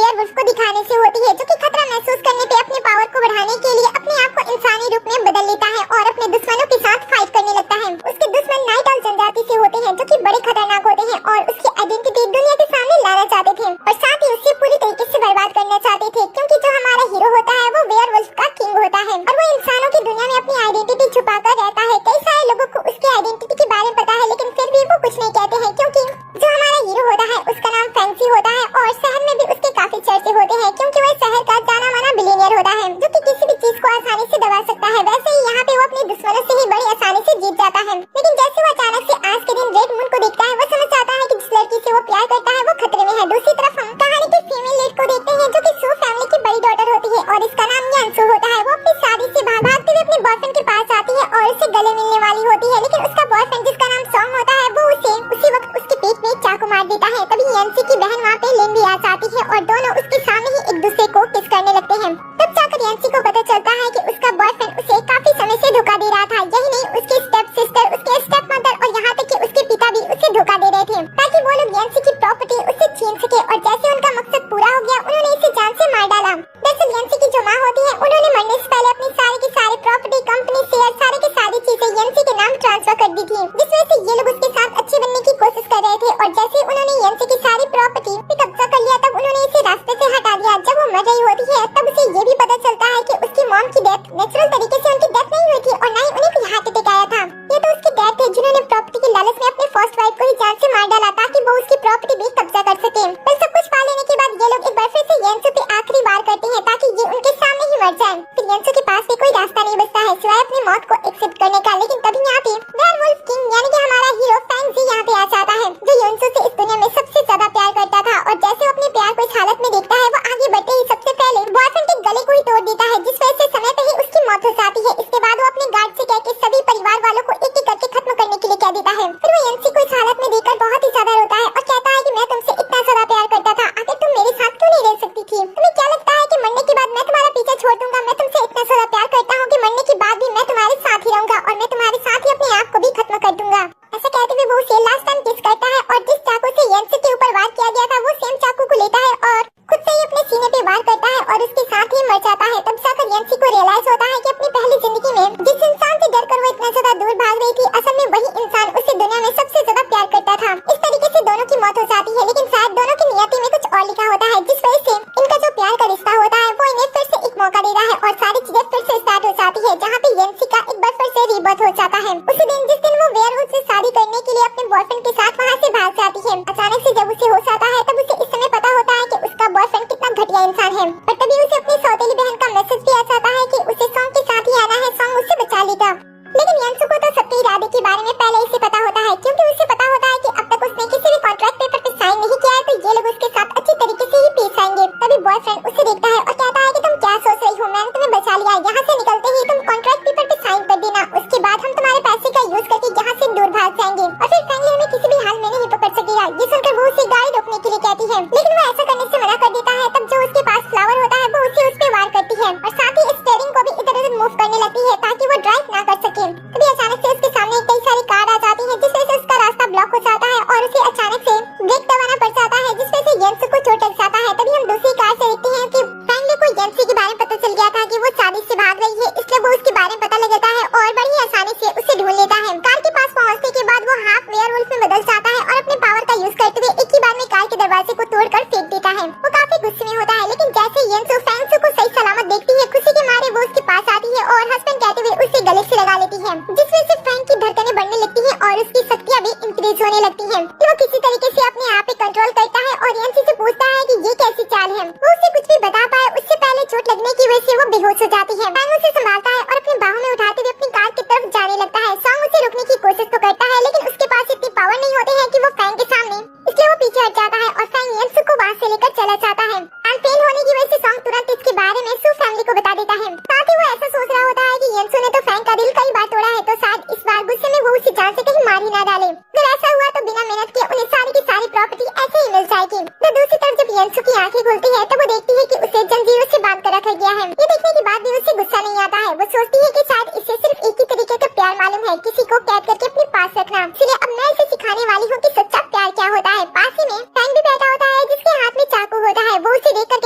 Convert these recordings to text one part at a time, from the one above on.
Werewolf को दिखाने से होती है, जो कि खतरा महसूस करने पे अपने पावर को बढ़ाने के लिए अपने आप को इंसानी रूप में बदल लेता है और अपने दुश्मनों के साथ फाइट करने लगता है। उसके दुश्मन नाइट ऑल जनजाति से होते हैं, जो कि बड़े खतरनाक होते हैं और उसकी आइडेंटिटी दुनिया के सामने लाना चाहते थे और साथ ही उसे पूरी तरीके से बर्बाद करना चाहते थे, क्योंकि जो हमारा हीरो होता है वो वेयरवुल्फ का किंग होता है और वो इंसानों की दुनिया में अपनी आइडेंटिटी छुपाकर रहता है। कई सारे लोगों को उसकी आइडेंटिटी के बारे में पता है, लेकिन फिर भी वो कुछ नहीं कहते हैं, क्योंकि जो हमारा हीरो होता है उसका नाम फैंसी होता है और शहर में भी उसके काफी चर्चे होते हैं, क्योंकि वह शहर का जाना माना बिलियनियर होता है, जो कि किसी भी चीज को आसानी से दबा सकता है। वैसे ही यहाँ पे वो अपने दुश्मनों से ही बड़ी आसानी से जीत जाता है। लेकिन जैसे वो अचानक से आज के दिन रेड मून को देखता है, वो समझ जाता है कि जिस लड़की से वो प्यार करता है वो खतरे में है। दूसरी तरफ हम कहानी के फीमेल लीड को देखते हैं, जो कि सू फैमिली की बड़ी डॉटर होती है और इसका नाम यांसू होता है। वो अपनी शादी से भागते हुए अपने बॉयफ्रेंड के पास आती है और उससे गले मिलने वाली होती है, लेकिन उसका बॉयफ्रेंड जिसका नाम सॉन्ग होता है वो उसे उसी वक्त उसके पेट में चाकू मार देता है। तभी यांसी की बहन वहाँ पे लिन भी आ जाती है और दोनों उसके सामने ही एक दूसरे को किस करने लगते हैं। तब जाकर यांसी को पता चलता है कि उसका बॉयफ्रेंड उसे काफी समय से धोखा दे रहा था। यही नहीं, उसके स्टेप सिस्टर, उसके स्टेप मदर और यहाँ तक कि उसके पिता भी उसे धोखा दे रहे थे, ताकि वो लोग यांसी की प्रॉपर्टी उससे छीन सके। और जैसे उनका मकसद पूरा हो गया, उन्होंने इसे जान से मार डाला। दरअसल यांसी की जो माँ होती है, उन्होंने मरने से पहले अपनी सारी की सारी प्रॉपर्टी, कंपनी, शेयर, सारी की सारी चीजें यांसी के नाम ट्रांसफर कर दी थी, जिस वजह से ये लोग उसके साथ अच्छे बनने की कोशिश कर रहे थे। और जैसे उन्होंने यांसी की सारी प्रॉपर्टी पे कब्जा कर लिया, तब उन्होंने इसे रास्ते से हटा दिया। जब वो मर रही होती है, तब उसे ये भी पता चलता है कि उसकी मॉम की डेथ नेचुरल तरीके से उनकी डेथ नहीं हुई थी और न ही उन्हें कोई हार्ट अटैक आया था। ये तो उसके डैड थे, जिन्होंने प्रॉपर्टी के लालच में अपने फर्स्ट वाइफ को ही जान से मार डाला, ताकि वो उसकी प्रॉपर्टी भी कब्जा कर सके। पर सब कुछ पा लेने के बाद ये लोग एक बार फिर से यांसू पे आखिरी वार करते हैं, ताकि ये उनके सामने ही मर जाए। फिर यांसू के पास भी कोई रास्ता नहीं बचता है सिवाय अपनी मौत को एक्सेप्ट करने का। लेकिन तभी यहाँ पे वेयरवुल्फ किंग यानी कि हमारा हीरो फैंसी यहाँ पे आ जाता है, जो यांसू से इस दुनिया में सबसे ज्यादा प्यार करता था। और जैसे वो अपने प्यार को इस हालत में देखता है, वो आगे बढ़ते ही सबसे पहले बॉयफ्रेंड के गले को ही तोड़ देता है, जिस वजह से समय पे ही उसकी मौत हो जाती है। इसके बाद वो अपने गार्ड से कहकर सभी परिवार वालों को एक एक करके खत्म करने के लिए कह देता है। फिर वो यांसी को इस हालत में देखकर बहुत ही ज्यादा रोता है और कहता है कि मैं तुमसे इतना ज्यादा प्यार करता था, आखिर तुम मेरे साथ क्यों नहीं रह सकती थी? तुम्हें क्या लगता है कि मरने के बाद मैं तुम्हारा पीछा छोड़ दूंगा? मैं तुमसे इतना ज्यादा प्यार करता हूँ कि मरने के बाद भी मैं तुम्हारे साथ ही रहूंगा और मैं तुम्हारे साथ ही अपने आप को भी खत्म कर दूंगा। ऐसा कहते हुए वो उसे लास्ट टाइम किस करता है और जिस चाकू से यांसी के ऊपर वार किया गया था, वो सेम चाकू को लेता है और खुद से ही अपने सीने पे वार करता है और उसके साथ ही मर जाता है। तब जाकर यांसी को रियलाइज होता है कि अपनी पहली जिंदगी में जिस इंसान से डरकर वो इतना ज्यादा दूर भाग रही थी, असल में वही इंसान उसे दुनिया में सबसे ज्यादा प्यार करता था। इस तरीके से दोनों की मौत हो जाती है, लेकिन शायद दोनों की नियति में कुछ और लिखा होता है, जिस वजह से इनका जो प्यार का रिश्ता होता है वो इन्हें फिर से एक मौका दे रहा है और सारी चीजें फिर से स्टार्ट हो जाती है, जहाँ पे यांसी का एक बार फिर से रीबर्थ हो जाता है। उसी दिन जिस दिन वो वेयरवुल्फ से शादी करने के लिए अपने बॉयफ्रेंड के साथ वहाँ से भाग जाती है, अचानक से जब उसे होश आता है, तब उसे इस समय पता होता है कि उसका बॉयफ्रेंड कितना घटिया इंसान है। और तभी उसे अपनी सौतेली बहन का मैसेज भी आ जाता है कि उसे सॉन्ग के साथ ही आना है, सॉन्ग उससे बचा लेगा। लेकिन यांसू को तो सबके इरादे के बारे में पहले ही से पता होता है, क्योंकि उसे पता होता है कि अब तक उसने किसी भी कॉन्ट्रैक्ट पेपर पे साइन नहीं किया है, तो ये लोग उसके साथ अच्छी तरीके से ही पेश आएंगे। तभी बॉयफ्रेंड उसे देखता है और कहता है कि तुम क्या सोच रही हो, मैंने तुम्हें बचा लिया। यहाँ से निकलते ही तुम कॉन्ट्रैक्ट पेपर पे साइन कर देना, उसके बाद हम तुम्हारे पैसे का यूज करके यहाँ से दूर भाग जाएंगे और फिर फैमिली हमें किसी भी हाल में नहीं पकड़ सकेगा। ये सुनकर वो उसे गाड़ी रोकने के लिए कहती है, लेकिन वो ऐसा करने से मना कर देता है। तब जो उसके पास फ्लावर होता है वो उसे उस पे वार करती है और साथ ही स्टीयरिंग को भी इधर उधर मूव करने लगती है, ताकि वो ड्राइव ना कर सके। तभी अचानक से उसके सामने कई सारी कार आ जाती है, जिस वजह से उसका रास्ता ब्लॉक हो जाता है और उसे अचानक से ब्रेक दबाना पड़ जाता है, जिस वजह से यांसू को चोट लग जाता है। तभी हम दूसरी कार से देखते हैं कि फैमिली को यांसी के बारे में पता चल गया था कि वो शादी से भाग रही है, इसलिए वो उसके बारे में पता लग जाता है और बड़ी आसानी से उसे ढूंढ लेता है। कार के पास पहुंचने के बाद वो हाफ वेयरवुल्फ में बदल जाता है और अपने पावर का यूज करते हुए एक ही बार में कार के दरवाजे को तोड़कर फेंक देता है। वो काफी गुस्से में होता है, लेकिन जैसे यांसू फैंसू को सही सलामत देखती है, खुशी के मारे वो उसके पास आती है और हस्बैंड कहते हुए उसे गले से लगा लेती है, जिस वजह से फैंक की धड़कनें बढ़ने लगती है और उसकी शक्तियाँ भी इंक्रीज होने लगती है। वो किसी तरीके से अपने आप पे कंट्रोल करता है और यांसी से पूछता है कि ये कैसी चाल है। वो उसे कुछ भी बता पाए उससे पहले चोट लगने की वजह से वो बेहोश हो जाती है। फैंग उसे संभालता है और अपनी बाहों में उठाते हुए अपनी कार की तरफ जाने लगता है। सॉन्ग उसे रोकने की कोशिश तो करता है, लेकिन उसके पास इतनी पावर नहीं होती है कि वो फैंग के सामने, इसलिए वो पीछे हट जाता है और फैंग यांसू को वहाँ से लेकर चला जाता है। एंड फेल होने की वजह से सॉन्ग तुरंत इसके बारे में सू फैमिली को बता देता है। साथ ही वो ऐसा सोच रहा होता है कि यांसू ने तो फैंग का दिल कई बार तोड़ा है, तो शायद इस बार गुस्से में वो उसे जान से कहीं मार ही ना डाले। अगर ऐसा हुआ तो बिना मेहनत के उन्हें सारी की सारी प्रॉपर्टी ऐसे ही मिल जाएगी। तो दूसरी तरफ जब यांसू की आंखें खुलती है, तो वो देखती है कि उसे जंजीरों से बांध कर रखा गया है। ये देखने के बाद भी उसे गुस्सा नहीं आता है। वो सोचती है कि शायद इसे सिर्फ एक ही तरीके का प्यार मालूम है, किसी को कैद करके अपने पास रखना। इसलिए अब मैं इसे सिखाने वाली हूँ कि सच्चा प्यार क्या होता है। पास ही में फैंग भी बैठा होता है, जिसके हाथ में चाकू होता है। वो उसे देखकर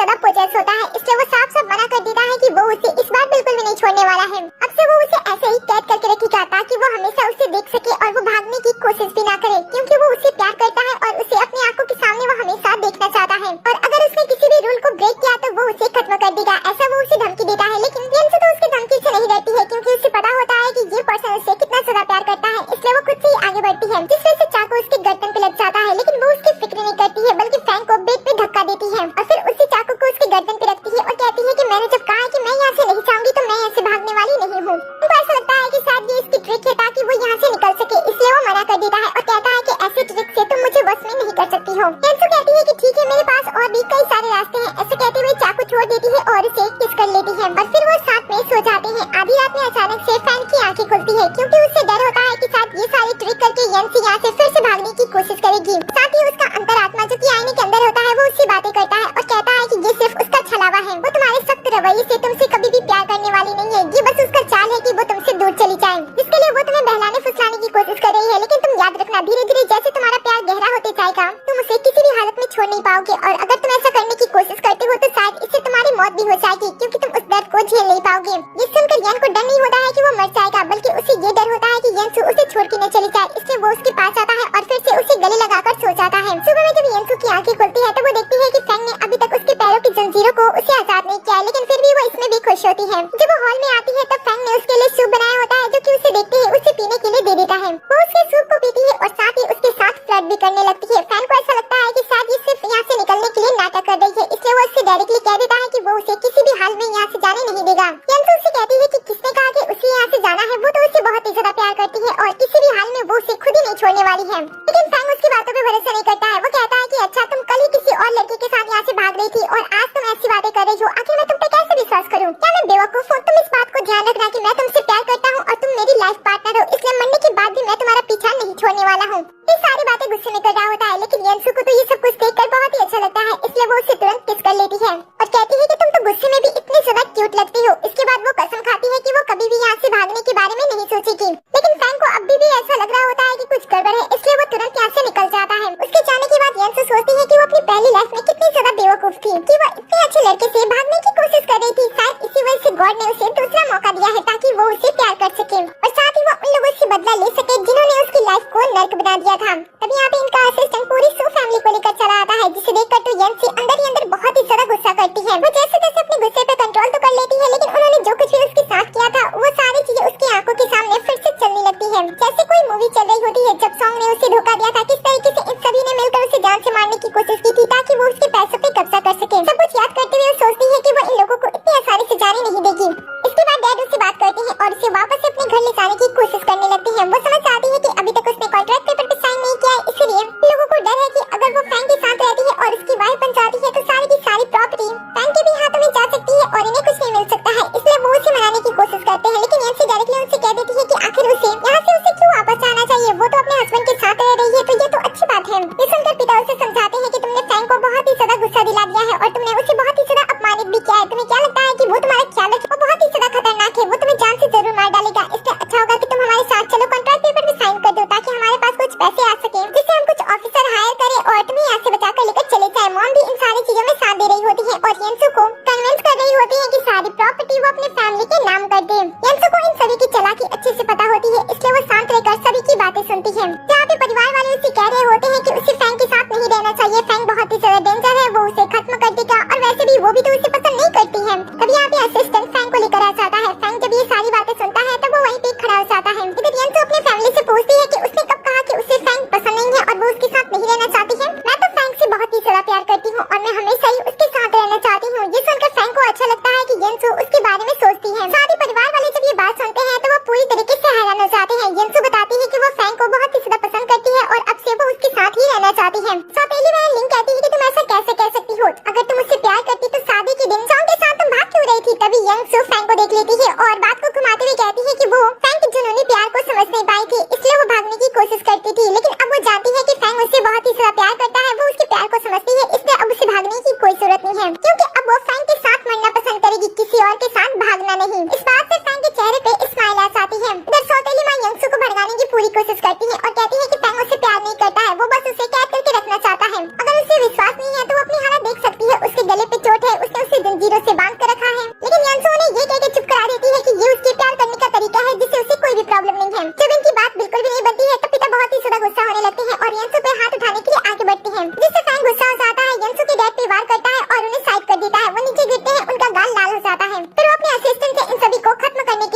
ज्यादा पोजेस होता है, इसलिए वो साफ साफ मना कर देता है कि वो उसे इस बार बिल्कुल भी नहीं छोड़ने वाला है। अब से वो उसे ऐसे ही कैद करके रखेगा ताकि वो हमेशा उसे देख सके और वो भागने की कोशिश भी ना करे, क्योंकि वो उसे प्यार करता है और उसे अपनी आंखों के सामने वो हमेशा देखना चाहता है। और अगर उसने किसी भी रूल को ब्रेक किया तो वो उसे खत्म कर देगा, ऐसा वो उसे धमकी देता है। लेकिन येंसू तो उसकी धमकी से नहीं डरती है, क्योंकि उसे पता होता है कि ये पर्सन उसे कितना ज्यादा प्यार करता है, इसलिए वो खुद से ही आगे बढ़ती है, जिस वजह से चाकू उसके गर्दन पे लग जाता है। लेकिन वो उसकी फिक्र नहीं करती है, बल्कि फैंग को बेड पे धक्का देती है और फिर उसी चाकू को उसके गर्दन पे रखती है और कहती है कि मैंने जब कहा कि मैं यहाँ से नहीं जाऊंगी तो मैं ऐसे भागने वाली नहीं हूँ। उनको ऐसा लगता है कि शायद ये इसकी ट्रिक है ताकि वो यहाँ से निकल सके, इसलिए वो मना कर देता है और कहता है कि ऐसे ट्रिक से तुम मुझे बस में नहीं कर सकती हो। येंसू कहती है कि ठीक है, मेरे पास और भी कई सारे रास्ते हैं। ऐसे कहते हुए चाकू छोड़ देती है और उसे किस कर लेती है और फिर वो साथ में सो जाते हैं। आधी रात में अचानक से फैंग की आंखें खुलती है, क्योंकि उसे डर होता है कि शायद ये सारी ट्रिक करके येंसू यहाँ से फिर से भागने की कोशिश करेगी। साथ ही उसका अंतरात्मा जो कि आईने के अंदर होता है वो उससे बातें करता है और कहता है कि ये सिर्फ उसका छलावा है, वो तुम्हारे सख्त रवैये से तुमसे कभी भी प्यार करने वाली नहीं है। ये बस उसका चाल है कि वो तुमसे दूर चली जाए, जिसके लिए वो तुम्हें बहलाने फुसलाने की कोशिश कर रही है। लेकिन तुम याद रखना, धीरे धीरे जैसे तुम्हारा प्यार गहरा होते जाएगा तुम उसे किसी भी हालत में छोड़ नहीं पाओगे, और अगर तुम ऐसा करने की कोशिश करते हो तो शायद इससे तुम्हारी मौत भी हो जाएगी, क्योंकि तुम उस दर्द को झेल नहीं पाओगे। ये सुनकर येन को डर नहीं होता है कि वो मर जाएगा, बल्कि उसे ये डर होता है कि येंसू उसे छोड़ के न चली जाए, इसलिए वो उसके पास आता है और फिर से उसे गले लगाकर सो जाता है। सुबह में जब येंसू की आंखें खुलती है तो वो देखती है कि फैंग ने अभी तक उसके पैरों की जंजीरों को उसे आजाद नहीं किया है, लेकिन फिर भी वो इसमें भी खुश होती है। जब वो हॉल में आती है तब फैंग ने उसके लिए सूप बनाया होता है, जो कि उसे देखते ही उसे पीने के लिए दे देता है। वो उसके सूप को पीती है और साथ ही उसके साथ फ्लर्ट भी करने लगती है। फैंग को ऐसा लगता है कि शायद ये सिर्फ यहाँ से निकलने के लिए नाटक कर रही है, इसलिए वो उससे डायरेक्टली कह देता है कि वो उसे किसी भी हाल में यहाँ से जाने नहीं देगा। येंसू उससे कहती है कि किसने कहा कि उसे यहाँ से जाना है, वो तो उसे बहुत ही ज्यादा प्यार करती है और किसी भी हाल में वो उसे खुद ही नहीं छोड़ने वाली है। लेकिन फैंग उसकी बातों पे भरोसा नहीं करता है। वो कहता है कि अच्छा, तुम कल ही किसी और लड़के के साथ यहाँ से भाग रही थी और आज तुम ऐसी बातें कर रही हो, आखिर मैं तुम पे कैसे विश्वास करूँ? क्या मैं बेवकूफ हूँ? तुम इस बात को ध्यान रखना कि मैं तुमसे प्यार करता हूँ और तुम मेरी लाइफ पार्टनर हो, इसलिए मरने के बाद भी मैं तुम्हारा पीछा नहीं छोड़ने वाला हूँ। ये सारी बातें गुस्से में कर रहा होता है, लेकिन येंसू को तो ये सब कुछ देखकर बहुत ही अच्छा लगता है, इसलिए वो उसे तुरंत किस कर लेती है और कहती है कि तुम तो गुस्से में भी इतनी ज्यादा क्यूट लगती हो। इसके बाद वो कसम खाती है कि वो कभी भी यहाँ से भागने के बारे में नहीं सोचेगी। लेकिन फैंग को अभी भी ऐसा लग रहा होता है कि कुछ गड़बड़ है, इसलिए वो तुरंत यहाँ से निकल जाता है। उसके जाने के बाद येंसू सोचती है कि वो अपनी पहली लाइफ में कितनी ज्यादा बेवकूफ थी कि वो इतने अच्छे लड़के से भागने की कोशिश कर रही थी। शायद इसी वजह से गॉड ने उसे दूसरा मौका दिया है ताकि वो उसे प्यार कर सके और साथ ही वो उन लोगों से बदला ले सके जिन्होंने उसकी लाइफ को नर्क बना दिया था। तभी यहाँ पे इनका असिस्टेंट पूरी सू फैमिली को लेकर चला आता है, जिसे देखकर तो येंसू अंदर ही अंदर बहुत ही ज्यादा गुस्सा करती है। वो जैसे तैसे अपने गुस्से पे कंट्रोल तो कर लेती है, लेकिन उन्होंने जो कुछ भी उसके साथ किया था वो सारी चीजें उसकी आंखों के सामने फिर से चलने लगती है, जैसे कोई मूवी चल रही होती है। जब सॉन्ग ने उसे धोखा दिया था, किस तरीके से इन सभी ने मिलकर उसे जान से मारने की कोशिश की थी ताकि वो उसके पैसों पे कब्जा कर सके। सब कुछ याद करते हुए वो सोचती है कि वो इन लोगों को इतनी आसानी से जाने नहीं देगी। इसके बाद डैड उससे बात करते हैं और उसे वापस से अपने घर ले जाने की कोशिश करने लगते हैं। वो समझ आती है कि अभी तक उसने कॉन्ट्रैक्ट पेपर पे साइन नहीं किया है, इसलिए लोगों को डर है कि अगर वो फैंग के साथ रहती है और उसकी वाइफ बन जाती है तो सारी की सारी प्रॉपर्टी फैंग के भी हाथों में जा सकती है और इन्हें कुछ नहीं मिल सकता है, इसलिए वो उसे मनाने की कोशिश करते हैं। लेकिन येंसू डायरेक्टली उनसे कह देती है कि आखिर उसे यहाँ से उसे क्यों वापस जाना चाहिए, वो तो अपने हस्बैंड के साथ रह रही है, तो ये तो अच्छी बात है। ये सुनकर पिता उसे समझाते हैं कि तुमने फैंग को बहुत ही ज्यादा गुस्सा दिला दिया है और तुमने उसे बहुत ही ज्यादा अपमानित भी किया है। तुम्हें क्या लगता है कि वो तुम्हारा ख्याल रखे? वो बहुत ही ज्यादा खतरनाक है, वो तुम्हें जान से जरूर मार डालेगा, इसलिए अच्छा होगा कि तुम हमारे साथ चलो, कॉन्ट्रैक्ट पेपर में साइन कर दो ताकि हमारे पास कुछ पैसे आ सके, जिससे हम कुछ ऑफिसर हायर करें और तुम्हें यहाँ से बचा कर लेकर चले जाए। मॉम भी इन सारी चीजों में साथ दे रही होती है और येंसू को कन्विंस कर रही होती है कि सारी प्रॉपर्टी वो अपने फैमिली के नाम कर दे। येंसू को इन सभी की चालाकी अच्छे से पता होती है, इसलिए वो शांत रहकर सभी की बातें सुनती है। जहाँ पे परिवार वाले उसे कह रहे होते हैं कि उसे फैंग के साथ नहीं रहना चाहिए, फैंग बहुत ही ज्यादा डेंजर है, वो उसे खत्म कर देगा और वैसे भी वो भी तो उसे पसंद नहीं करती है। तभी यहाँ पे असिस्टेंट फैंग को लेकर आ जाता है। फैंग जब ये सारी बातें सुनता है तब वो वहीं पे खड़ा हो जाता है। इधर येंसू अपने फैमिली से पूछती है कि उसने कब कहा कि उसे फैंग पसंद नहीं है और वो उसके साथ नहीं रहना चाहती है। मैं तो फैंग से बहुत ही ज्यादा प्यार करती हूँ और मैं हमेशा ही उसके साथ रहना चाहती हूँ। ये सुनकर फैंग को अच्छा लगता है कि येंसू उसके बारे में सोचती है। साथ ही परिवार वाले जब ये बात सुनते हैं तो वो पूरी तरीके से हैरान हो जाते हैं। येंसू बताती है कि वो फैंग को बहुत ही ज्यादा पसंद करती है और अब से वो उसके साथ ही रहना चाहती है। सौतेली बहन लिंग कहती है कि तुम ऐसा कैसे कह सकती हो? अगर तुम उससे प्यार करती तो शादी के दिन सॉन्ग के साथ तुम भाग क्यों रही थी? तभी येंसू फैंग को देख लेती है और बात को घुमाते हुए कहती है कि वो फैंग के जुनूनी प्यार को समझ नहीं पाई थी, इसलिए वो भागने की कोशिश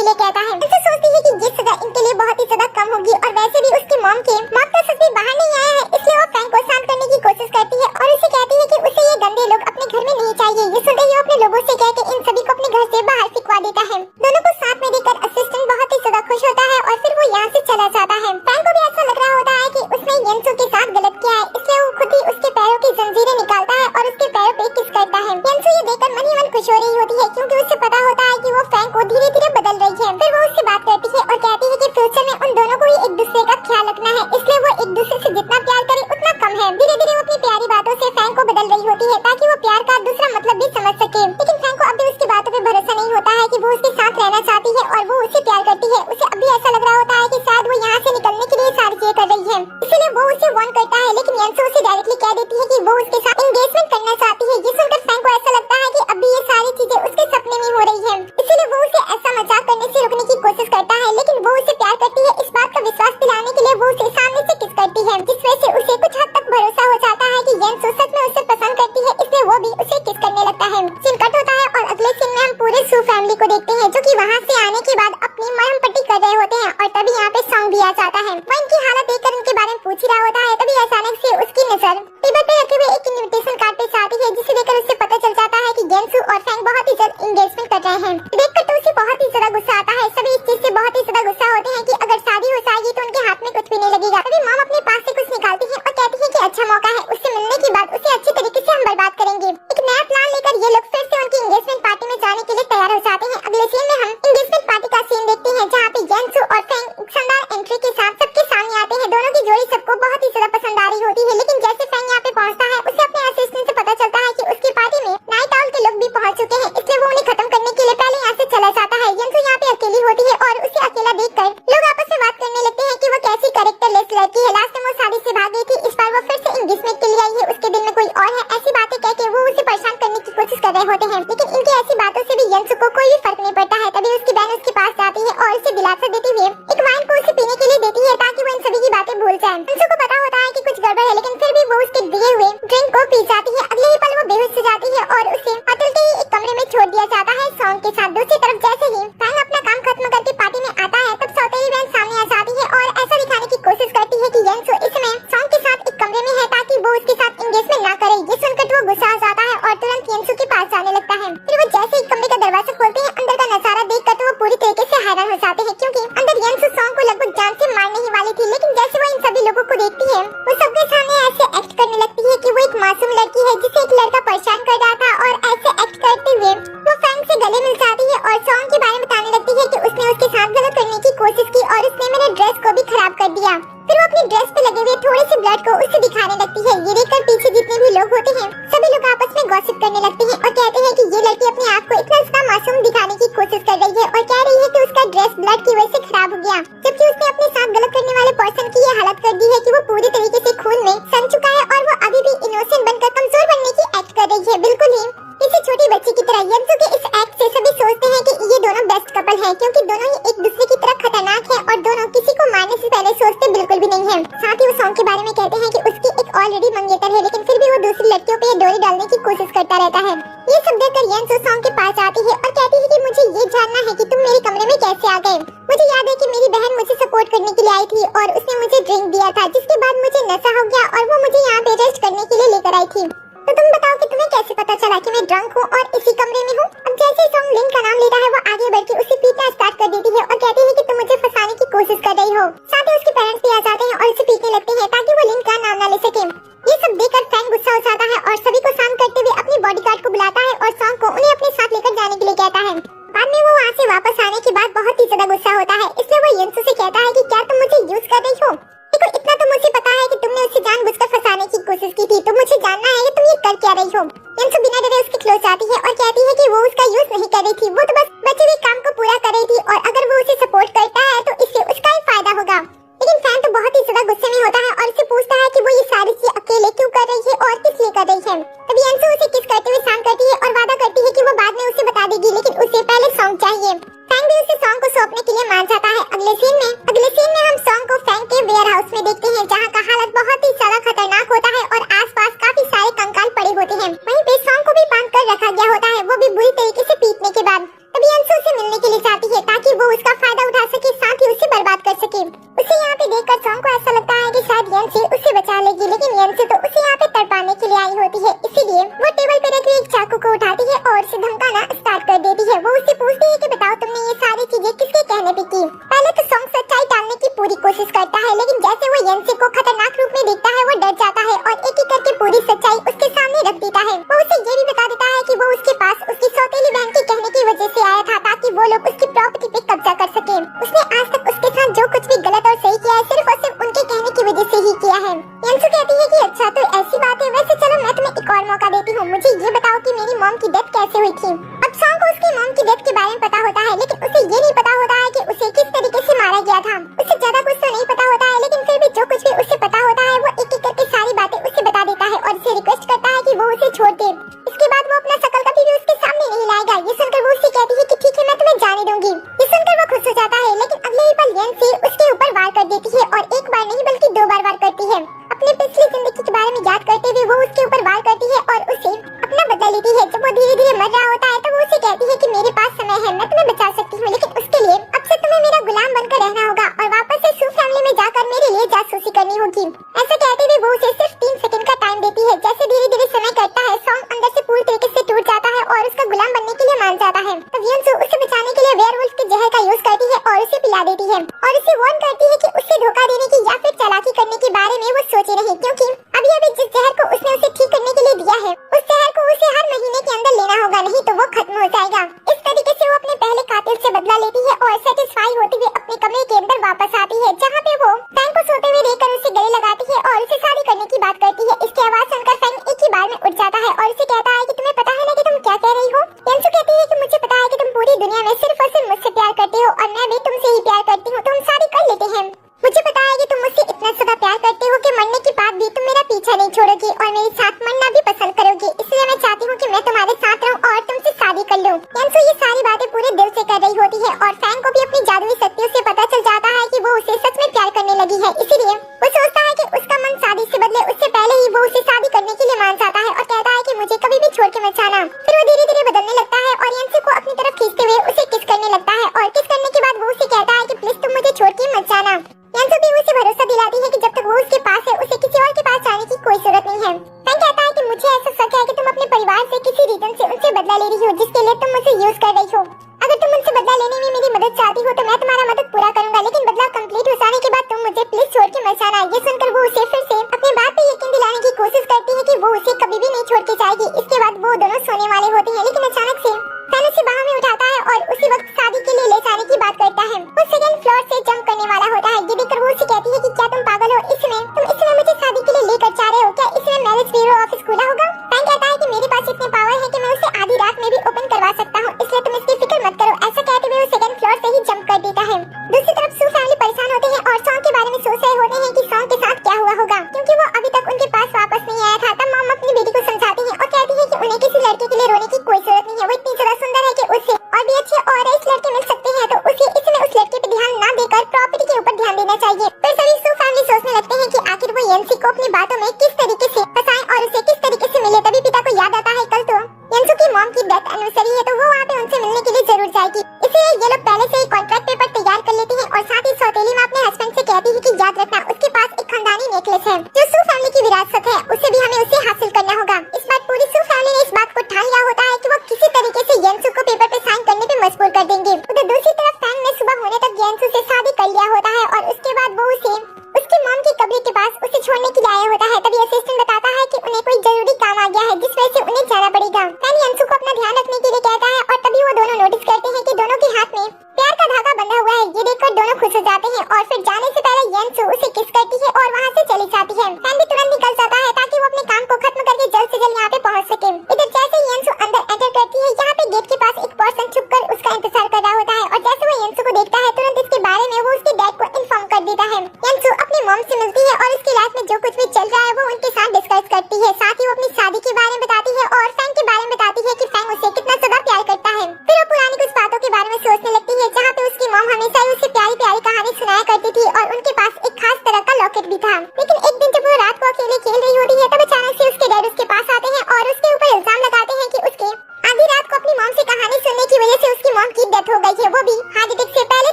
के लिए कहता है। यंसू सोचती है कि ये सजा इनके लिए बहुत ही ज्यादा कम होगी और वैसे भी उसकी मॉम के मौत का सच भी बाहर नहीं आया है, इसलिए वो फ्रैंक को शांत करने की कोशिश करती है और उसे कहती है कि उसे ये गंदे लोग अपने घर में नहीं चाहिए। ये सुनते ही वो अपने लोगों से कहकर इन सभी को अपने घर से बाहर फिकवा देता है। दोनों को साथ में देखकर असिस्टेंट बहुत ही ज्यादा खुश होता है और फिर वो यहाँ से चला जाता है। फ्रैंक को भी ऐसा लग रहा होता है कि उसने यंसू के साथ गलत किया है, इसलिए वो खुद ही उसके पैरों की जंजीरें निकालता है और उसके पैरों पे किस करता है। यंसू ये देखकर मन ही मन खुश हो रही होती है क्योंकि उसे पता होता है कि वो फ्रैंक को धीरे धीरे बदल रही है। फिर वो उससे बात करती है और कहती है कि फ्यूचर में उन दोनों को ही एक दूसरे का ख्याल रखना है, इसलिए वो एक दूसरे से जितना प्यार करे उतना कम है। धीरे धीरे वो अपनी प्यारी बातों से फ्रैंक को बदल रही होती है ताकि वो प्यार का दूसरा मतलब भी समझ सके। लेकिन फ्रैंक को अब भी उसकी बातों पे भरोसा नहीं होता है कि वो उसके साथ रहना चाहती है और वो उसे प्यार करती है। उसे अभी ऐसा लग रहा होता है कि शायद वो यहाँ से निकलने के लिए सारी चीजें कर रही है, इसलिए वो उसे वार्न करता है। लेकिन यंसू उसे डायरेक्टली कह देती है कि वो उसके साथ एंगेजमेंट करना चाहती है। ये सुनकर फ्रैंक को ऐसा लगता है कि अभी ये सारी चीजें उसके सपने में हो रही है, इसीलिए वो उसे ऐसा मजाक करने से रोकने की कोशिश करता है। लेकिन वो उसे प्यार करती है, इस बात का विश्वास दिलाने के लिए वो उसे सामने से किस करती है, जिस वजह से उसे कुछ हद तक भरोसा हो जाता है कि यंसू सच में उसे पसंद करती है, इसलिए वो भी उसे किस करने लगता है। सीन कट होता है और अगले सीन में हम पूरे सू फैमिली को देखते हैं जो कि वहाँ से आने के बाद अपनी मरहम पट्टी कर रहे होते हैं और तभी यहाँ पे सॉन्ग भी आ जाता है। वो इनकी हालत देखकर इनके बारे में पूछ ही रहा होता है, तभी अचानक से उसकी नजर टेबल पे रखे हुए एक इनविटेशन कार्ड पे जाती है, जिसे देखकर उसे पता चल जाता है कि यंसू और फ्रैंक बहुत ही जल्द एंगेजमेंट कर रहे हैं। देखकर तो उसे बहुत ही ज्यादा गुस्सा आता है। सभी इस चीज से बहुत ही ज्यादा गुस्सा होते हैं कि अगर शादी हो जाएगी तो उनके हाथ में कुछ भी नहीं लगेगा। तभी मॉम अपने पास से कुछ निकालती है और कहती है कि अच्छा मौका है, उससे मिलने के बाद उसे अच्छी तरीके से हम बर्बाद करेंगे। एक नया प्लान लेकर ये लोग फिर से उनकी एंगेजमेंट पार्टी में जाने के लिए तैयार हो जाते हैं। अगले सीन में हम एंगेजमेंट पार्टी का सीन देखते हैं जहाँ पे यंसू और फ्रैंक शानदार एंट्री के साथ सबके सामने आते हैं। दोनों की जोड़ी सबको बहुत ही ज्यादा पसंद आ रही होती है, लेकिन जैसे फ्रैंक यहाँ पे पहुँचता है उसे अपने असिस्टेंट से पता चलता है कि उसकी पार्टी में नाइट आउल के लोग भी पहुँच चुके हैं, इसलिए वो उन्हें खत्म करने के लिए पहले यहाँ से चला जाता है। यंसू यहाँ पे अकेली होती है और उसे अकेला देखकर लोग आपस में बात करने लगते हैं कि वो कैसी कैरेक्टरलेस लड़की है। लास्ट में वो शादी से भाग गई थी, इस बार वो फिर से एंगेजमेंट के लिए आई है, उसके दिल में कोई और है। ऐसी बातें कह के वो उसे परेशान करने की कोशिश कर रहे होते हैं, लेकिन इनकी ऐसी बातों से भी यंसू को कोई भी फर्क नहीं पड़ता है। तभी उसकी बहन उसके पास जाती है और उसे दिलासा देते हुए एक वाइन को उसे पीने के लिए देती है ताकि वो इन सभी की बातें भूल जाए। यंसू को पता होता है कि कुछ गड़बड़ है, लेकिन फिर भी वो उसके दिए हुए ड्रिंक को पी जाती है। अगले ही पल वो बेहोश हो जाती है और उसे अकेले ही एक कमरे में छोड़ दिया जाता है सॉन्ग के साथ। दूसरी तरफ जैसे ही फ्रैंक अपना काम खत्म करके पार्टी में आता है तब सौतेली बहन सामने आ जाती है और ऐसा दिखाने की कोशिश करती है कि यंसू इस समय सॉन्ग के साथ एक कमरे में है ताकि वो उसके साथ एंगेजमेंट ना करे। ये सुनकर वो गुस्सा आ जाता है और तुरंत यंसू के पास जाने लगता है। फिर वो जैसे ही कमरे का दरवाजा खोलते हैं अंदर का नजारा देखकर तो वो पूरी तरीके से हैरान हो जाते हैं क्योंकि अंदर यंसू सॉन्ग को लगभग जान से मारने ही वाली थी। लेकिन जैसे वो इन सभी लोगों को देखती है वो सबके सामने ऐसे एक्ट करने लगती है कि वो एक मासूम लड़की है जिसे एक लड़का परेशान कर रहा था और ऐसे एक्ट करते हुए वो फ्रैंक से गले मिल जाती है और सॉन्ग के बारे में बताने लगती है कि उसने उसके साथ गलत करने की कोशिश की और उसने मेरे ड्रेस को भी खराब कर दिया। फिर वो अपनी ड्रेस पे लगे हुए थोड़े से ब्लड को उसे दिखाने लगती है। ये देखकर पीछे जितने भी लोग होते हैं सभी लोग आपस में गॉसिप करने लगते हैं और कहते हैं कि ये लड़की अपने आप को इतना ज्यादा मासूम दिखाने की कोशिश कर रही है और कह रही है कि उसका ड्रेस ब्लड की वजह से खराब हो गया, जबकि उसने अपने साथ गलत करने वाले पर्सन की ये हालत कर दी है कि वो पूरी तरीके से खून में सन चुका है और वो अभी भी इनोसेंट बनकर कमजोर बनने की एक्ट कर रही है, बिल्कुल ही किसी छोटी बच्ची की तरह। यंसू के इस एक्ट से सभी सोचते हैं कि ये दोनों बेस्ट कपल हैं क्योंकि दोनों ही एक दूसरे की तरह खतरनाक हैं और दोनों किसी को मारने से पहले सोचते बिल्कुल भी नहीं है। साथ ही वो सॉन्ग के बारे में कहते हैं कि उसकी एक ऑलरेडी मंगेतर है, लेकिन फिर भी वो दूसरी लड़कियों पे डोरी डालने की कोशिश करता रहता है। ये सब देखकर यंसू सॉन्ग के पास आती है और कहती है कि मुझे ये जानना है कि तुम मेरे कमरे में कैसे आ गए। मुझे याद है कि मेरी बहन मुझे सपोर्ट करने के लिए आई थी और उसने मुझे ड्रिंक दिया था, जिसके बाद मुझे नशा हो गया और वो मुझे यहाँ पे रेस्ट करने के लिए लेकर आई थी। तो तुम बताओ कि तुम्हें कैसे पता चला कि मैं ड्रंक हूँ और इसी कमरे में हूँ। अब जैसे सॉन्ग लिन का नाम लेता है वो आगे बढ़ के उसे पीटना स्टार्ट कर देती है और कहती है कि तुम मुझे फंसाने की कोशिश कर रही हो। साथ ही उसके पेरेंट्स भी आ जाते हैं और उसे पीटने लगते हैं ताकि वो लिन का नाम ना ले सके। ये सब देखकर फ्रैंक गुस्सा हो जाता है और सभी को शांत करते हुए अपनी बॉडीगार्ड को बुलाता है और सॉन्ग को उन्हें अपने साथ लेकर जाने के लिए कहता है। बाद में वो वहाँ से वापस आने के बाद बहुत ही ज्यादा गुस्सा होता है, इसलिए वो यंसू से कहता है कि क्या तुम मुझे यूज कर रही हो। देखो इतना तो मुझे पता है कि तुमने उसे जानबूझकर फंसाने की कोशिश की थी, तो मुझे जानना है कि तुम ये कर क्या रही हो। यंसू बिना डरे उसके क्लोज जाती है और कहती है कि वो उसका यूज नहीं कर रही थी, वो तो बस बचे हुए काम को पूरा कर रही थी और अगर वो उसे सपोर्ट करता है तो इससे उसका ही फायदा होगा। लेकिन फैन तो बहुत ही ज्यादा गुस्से में होता है और उसे पूछता है कि वो ये सारी चीज अकेले क्यों कर रही है और किस लिए कर रही है। तभी यंसू उसे किस करते हुए शांत करती है और वादा करती है कि वो बाद में उसे बता देगी, लेकिन उसे पहले सॉन्ग चाहिए। फैंग भी उसे सॉन्ग को सौंपने के लिए मान जाता है। अगले सीन में हम सॉन्ग को फैंग के वेयर हाउस में देखते हैं जहाँ का हालत बहुत ही ज्यादा खतरनाक होता है और आसपास काफी सारे कंकाल पड़े होते हैं। वहीं पे सॉन्ग को भी बांध कर रखा गया होता है, वो भी बुरी तरीके से पीटने के बाद। तभी अंशु उसे मिलने के लिए चाहती है ताकि वो उसका फायदा उठा सके, साथ ही उसे बर्बाद कर सके। उसे यहाँ पे देखकर सॉन्ग को ऐसा लगता है कि शायद यंसी उसे बचा लेगी, लेकिन यंसी तो उसे यहाँ पे तड़पाने के लिए आई होती है। इसीलिए वो टेबल पे रखी एक चाकू को उठाती है और उसे धमकाना स्टार्ट कर देती है। वो उससे पूछती है कि बताओ तुमने ये सारी चीजें किसके कहने पे की। पहले तो सॉन्ग सच्चाई टालने की पूरी कोशिश करता है, लेकिन जैसे वो यंसी को खतरनाक रूप में देखता है वो डर जाता है और एक एक करके पूरी सच्चाई उसके सामने रख देता है। वो उसे ये भी बता देता है कि वो उसके पास उसकी सौतेली बहन के कहने की वजह से आया था ताकि वो लोग उसकी प्रॉपर्टी पे कब्जा कर सके। उसने आज तक उसके साथ जो कुछ भी गलत और सही किया है सिर्फ और सिर्फ उनके कहने की वजह से ही किया है। यंसु कहती है कि अच्छा तो ऐसी बात है, वैसे चलो मैं तुम्हें एक और मौका देती हूँ, मुझे ये बताओ कि मेरी मॉम की डेथ कैसे हुई थी। अब सॉन्ग को उसकी मॉम की डेथ के बारे में पता होता है, लेकिन उसे ये नहीं पता होता है कि उसे किस तरीके से मारा गया था। उसे ज्यादा कुछ तो नहीं पता होता है, लेकिन फिर भी जो कुछ भी उसे पता होता है वो एक एक करके सारी बातें उसे बता देता है और उसे रिक्वेस्ट करता है कि वो उसे छोड़ दे। इसके बाद वो अपना शकल कभी भी उसके सामने नहीं लाएगा। ये सुनकर वो उससे कहती है कि ठीक है मैं तुम्हें जाने दूंगी। ये सुनकर वो खुश हो जाता है, लेकिन अगले ही पल यंसी उसके ऊपर वार कर देती है और एक बार नहीं बल्कि 2 बार वार करती है। अपनी पिछली जिंदगी के बारे में याद करते हुए वो उसके ऊपर वार करती है और उसे अपना बदला लेती है। जब वो धीरे धीरे मर रहा होता है तो वो उसे कहती है कि मेरे पास समय है, मैं तुम्हें बचा सकती हूँ, लेकिन उसके लिए अब से तुम्हें मेरा गुलाम बनकर रहना होगा और वापस से सू फैमिली में जाकर मेरे लिए जासूसी करनी होगी। ऐसा कहते हुए वो उसे सिर्फ 3 सेकंड का टाइम देती है। जैसे धीरे धीरे समय कटता है, सॉन्ग अंदर से पूरी तरीके से टूट जाता है और उसका गुलाम बनने के लिए मान जाता है। तब यंसु उसे बचाने के लिए वेयरवुल्फ के जहर का यूज करती है और उसे पिला देती है और उसे वार्न करती है कि उससे धोखा देने की या फिर चालाकी करने के बारे में वो सोचे नहीं, क्योंकि अभी जिस जहर को उसने उसे ठीक करने के लिए दिया है उस जहर को उसे हर महीने के अंदर लेना होगा, नहीं तो वो खत्म हो जाएगा। इस तरीके से वो अपने पहले कातिल से बदला लेती है और सेटिस्फाई होते हुए अपने कमरे के अंदर वापस आती है, जहाँ पे वो फैंग को सोते हुए देखकर उसे गले लगाती है और उसे शादी करने की बात करती है। इसकी आवाज सुनकर फैंग एक ही बार में उठ जाता है और उसे कहता है कि तुम्हें पता है ना कि तुम क्या कह रही हो। यंसु कहती है कि मुझे पता है कि तुम पूरी दुनिया में सिर्फ और सिर्फ मुझसे प्यार करते हो और मैं भी तुमसे ही प्यार करती हूँ, तो हम शादी कर लेते हैं। मुझे पता है कि तुम मुझसे इतना ज्यादा प्यार करते हो कि मरने के बाद भी तुम मेरा पीछा नहीं छोड़ोगी और मेरे साथ मरना भी पसंद करोगी, इसलिए मैं चाहती हूँ कि मैं तुम्हारे साथ रहूँ और तुमसे शादी कर लूँ। यंसु ये सारी बातें पूरे दिल से कर रही होती है और फैंग को भी अपनी जादुई शक्तियों से पता चल जाता है कि वो उसे सच में प्यार करने लगी है, इसीलिए वो सोचता है कि उसका मन शादी से बदले उससे पहले ही वो उसे शादी करने के लिए मान जाता है और कहता है कि मुझे कभी भी छोड़ के मत जाना। फिर वो धीरे धीरे बदलने लगता है और यंसु को अपनी तरफ खींचते हुए उसे किस करने लगता है और किस करने के बाद वो उसे कहता है कि प्लीज तुम मुझे छोड़ के मत जाना। यंसु भी उसे भरोसा दिलाती है कि जब तक वो उसके पास है उसे किसी और के पास जाने की कोई जरूरत नहीं है। फैंग कहता है कि मुझे ऐसा शक है कि तुम अपने परिवार से किसी रीजन से उनसे बदला ले रही हो जिसके लिए तुम मुझे यूज कर रही हो। अगर तुम मुझसे बदला लेने में मेरी मदद चाहती हो तो मैं तुम्हारा मदद पूरा करूंगा, लेकिन बदला कंप्लीट हो जाने के बाद तुम मुझे प्लीज छोड़ के मत जाना। ये सुनकर वो उसे फिर से अपनी बात पे यकीन दिलाने की कोशिश करती है कि वो उसे कभी भी नहीं छोड़ के जाएगी। इसके बाद वो दोनों सोने वाले होते हैं, लेकिन अचानक से फैन उसे बाहों में उठाता है और उसी वक्त शादी के लिए ले जाने की बात करता है। वो सेकंड फ्लोर से जंप करने वाला होता है। ये देखकर वो उसे कहती है कि क्या तुम पागल हो, तुम इसमें मुझे शादी के लिए लेकर जा रहे हो, क्या इसमें मैरिज ब्यूरो ऑफिस खुला होगा। फैन कहता है कि मेरे पास इतने पावर है कि मैं उसे आधी रात में भी ओपन करवा सकता हूँ, इसलिए तुम इसकी फिक्र मत करो। ऐसा कहते हुए वो सेकंड फ्लोर से ही जंप कर देता है। दूसरी तरफ सू फैमिली परेशान होते हैं और सॉन्ग के बारे में सोच रहे होते हैं कि सॉन्ग के साथ क्या हुआ होगा, क्योंकि वो अभी तक उनके पास वापस नहीं आया था। तब मॉम अपनी बेटी को समझाती है और कहती है कि उन्हें किसी लड़के के लिए रोने की कोई जरूरत नहीं है, वो इतनी ज्यादा सुंदर है कि उससे और भी अच्छे और इस लड़के मिल सकते हैं, तो उसे इसमें उस लड़के पे ध्यान ना देकर प्रॉपर्टी के ऊपर ध्यान देना चाहिए। फिर सभी सू फैमिली सोचने लगते हैं कि आखिर वो यंसी को अपनी बातों में किस तरीके से फंसाएं और उसे किस तरीके से मिले। तभी पिता को याद आता है कल तो यंसु की मॉम की डेथ एनिवर्सरी है, तो वो वहाँ पे उनसे मिलने के लिए जरूर जाएगी। इसलिए ये लोग पहले से ही कॉन्ट्रैक्ट पेपर तैयार कर लेते हैं और साथ ही सौतेली में अपने हस्बैंड से कहती है कि याद रखना उसके पास एक खानदानी नेकलेस है जो सू फैमिली की विरासत है, उसे भी हमें उसे हासिल करना होगा। इस बार पूरी सू फैमिली ने इस बात को ठान लिया होता है कि वो किसी तरीके से यंसु को पेपर पे साइन करने पे मजबूर कर देंगे। उधर दूसरी तरफ फैंग ने सुबह होने तक यंसु से शादी कर लिया होता है और उसके बाद वो उसे उसकी मॉम की कब्र के पास उसे छोड़ने के लिए आया होता है। तभी असिस्टेंट बताता है कि उन्हें कोई जरूरी काम आ गया है जिस वजह से उन्हें जाना पड़ेगा। फैंग यंसु को अपना ध्यान रखने के लिए कहता है और तभी वो दोनों नोटिस करते हैं कि दोनों के हाथ में प्यार का धागा बंधा हुआ है। ये देखकर दोनों खुश हो जाते हैं और फिर जाने से पहले यंसु उसे किस करती है और वहाँ से चली जाती है। फैंग भी तुरंत निकल जाता है ताकि वो अपने काम को खत्म करके जल्द से जल्द यहाँ पे पहुँच सके। इधर जैसे यंसु अंदर एंटर करती है, यहाँ पे गेट के पास एक पर्सन छुपकर उसका इंतजार कर रहा होता है और जैसे वो यंसु को देखता है तुरंत इसके बारे में वो उसके डैड को इन्फॉर्म कर देता है। यंसु अपनी मॉम से मिलती है और इसकी लाइफ में जो कुछ भी चल रहा है वो उनके साथ डिस्कस करती है। साथ ही वो अपनी शादी के बारे में बताती है और फैंग के बारे में बताती है कि फैंग उसे कितना ज्यादा प्यार करता है। फिर वो पुरानी कुछ बातों के बारे में सोचने लगती है, जहाँ पे उसकी मॉम हमेशा ही उसे प्यारी प्यारी कहानी सुनाया करती थी और उनके पास एक खास तरह का लॉकेट भी था। लेकिन एक दिन जब वो रात को अकेले खेल रही होती है तब अचानक से उसके डैड उसके पास आते हैं और उसके ऊपर इल्जाम लगाते हैं कि उसके आधी रात को अपनी मॉम से कहानी सुनने की वजह से उसकी मॉम मॉम की डेथ हो गई है, वो भी हार्ट अटैक से। पहले